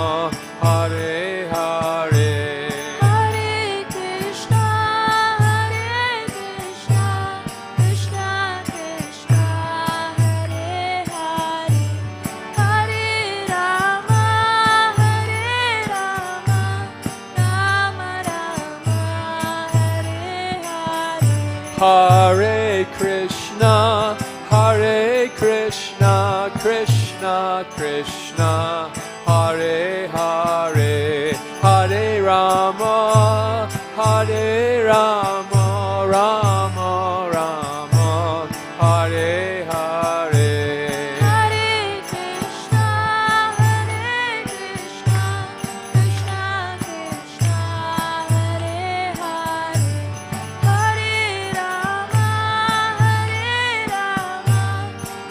Hare Hare. Hare Krishna, Krishna Krishna, Hare Hare, Hare Rama, Rama Rama, Hare Hare. Hare Krishna, Krishna Krishna, Hare Hare, Hare Rama, Rama Rama, Hare Hare. Hare Krishna, Krishna Krishna, Hare Hare, Hare Rama,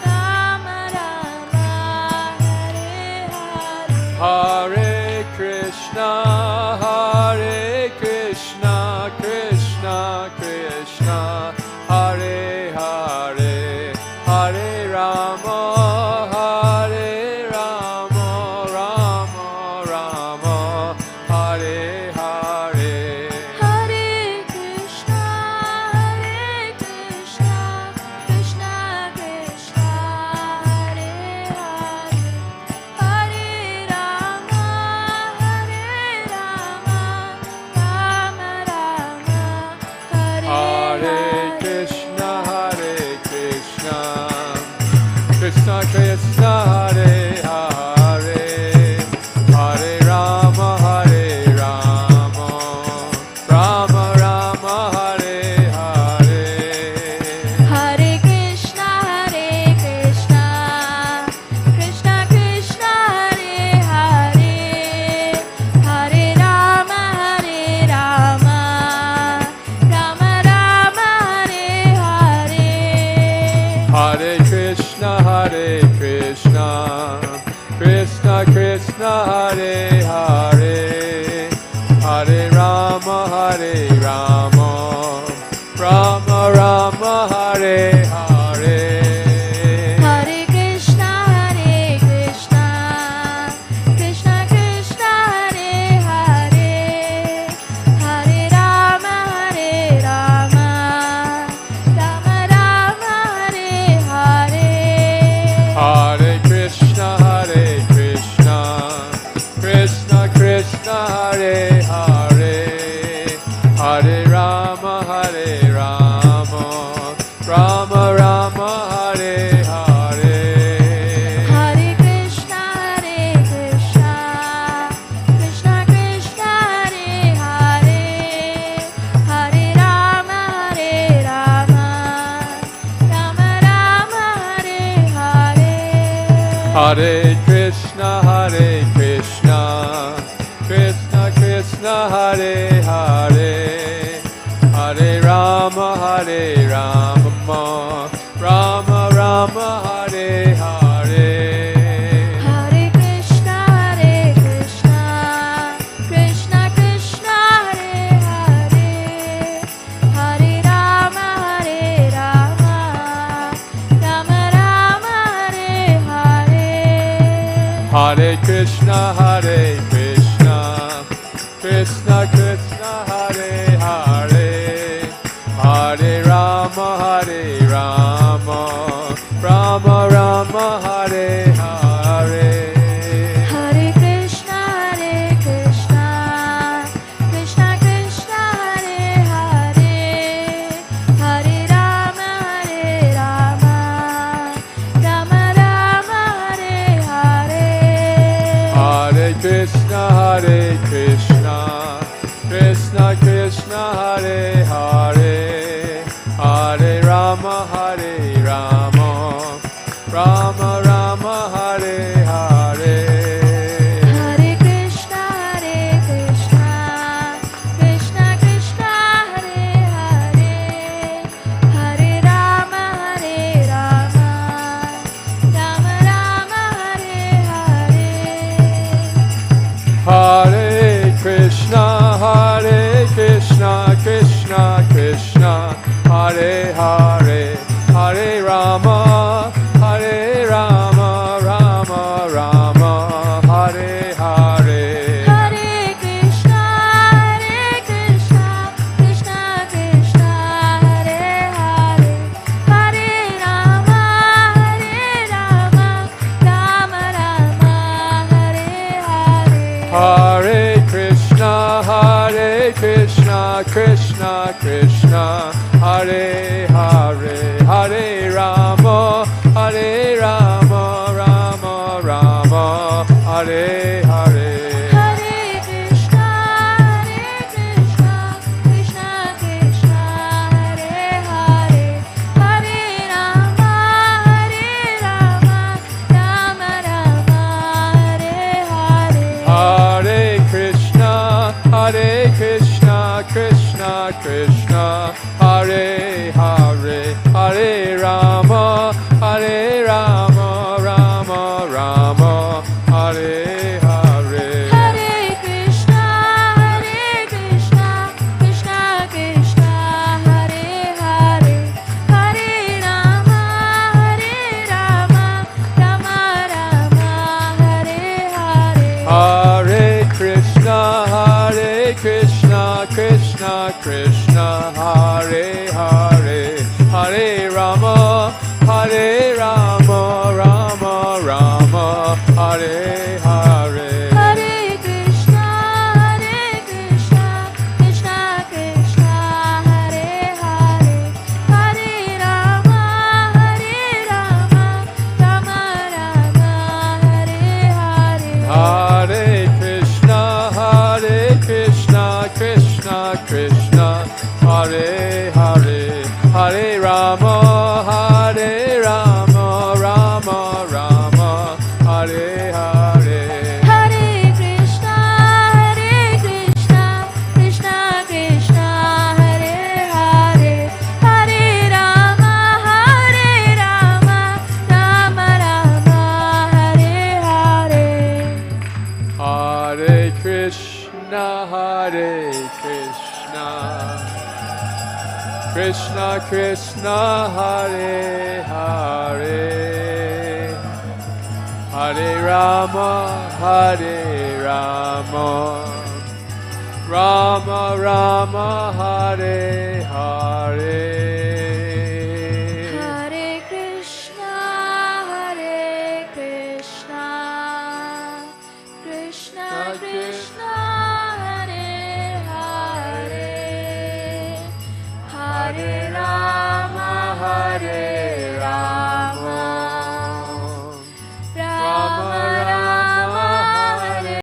Rama Rama, Hare Hare. Hare Krishna, Krishna Krishna, Hare Hare, Hare Rama, Rama Rama, Hare Hare. Hare Krishna, Krishna Krishna, Hare Hare, Hare Rama, Rama Rama, Hare Krishna, Krishna Krishna, Hare Hare, Hare Rama, Rama Rama, Hare Hare. Hare Krishna, Krishna Krishna, Hare Hare, Hare Rama, Rama Rama, Hare Hare. Hare Krishna, Krishna Krishna, Hare Hare, Hare Rama, Hare Rama, Rama Rama Hare Hare. Hare Krishna, Krishna Krishna, Hare Hare, Hare Rama, Rama Rama, Hare Hare. Hare Krishna, Krishna Krishna, Hare Hare, Hare Rama, Rama Rama, Hare Hare. Hare Krishna, Krishna Krishna, Hare Hare, Hare Rama, Rama Rama, Hare Hare. Hare Krishna, Krishna Krishna, Hare Hare, Hare Rama, Rama Rama, Hare Hare. Hare Krishna, Krishna Krishna, Hare Hare, Hare Rama, Rama Rama, Hare Hare. Hare Krishna, Krishna Krishna, Hare Hare, Hare Rama, Rama Rama, Hare Hare. Hare Krishna, Krishna Krishna, Hare Hare, Hare Rama, Rama Rama, Hare Hare. Hare Krishna, Krishna Krishna, Hare Hare, Hare Rama, Rama Rama, Hare Hare. Hare Krishna, Krishna Krishna, Hare Hare, Hare Rama, Rama Rama, Hare Hare. Hare Krishna, Krishna Krishna, Hare Hare, Hare Rama, Rama Rama, Hare Hare. Hare Krishna, Krishna Krishna, Hare Hare, Hare Rama, Rama Rama, Hare Hare. Hare Krishna, Krishna Krishna, Hare Hare, Hare Rama, Rama Rama, Hare Hare. Hare Krishna, Krishna Krishna, Hare Hare, Hare Rama, Rama Rama, Hare Hare. Hare Krishna, Krishna Krishna, Hare Hare, Hare Rama, Rama Rama, Hare Hare. Hare Krishna, Krishna Krishna, Hare Hare, Hare Rama, Rama Rama, Hare Hare. Hare Krishna, Krishna Krishna, Hare Hare, Hare Rama, Rama Rama, Hare Hare. Hare Krishna, Krishna Krishna, Hare Hare, Hare Rama, Rama Rama, Hare Hare. Hare Krishna, Krishna Krishna, Hare Hare, Hare Rama, Rama Rama, Hare Hare. Hare Krishna, Krishna Krishna, Hare Hare, Hare Rama, Rama Rama, Hare Hare. Hare Krishna, Krishna Krishna Krishna Hare Hare Hare Rama Rama Rama Hare Hare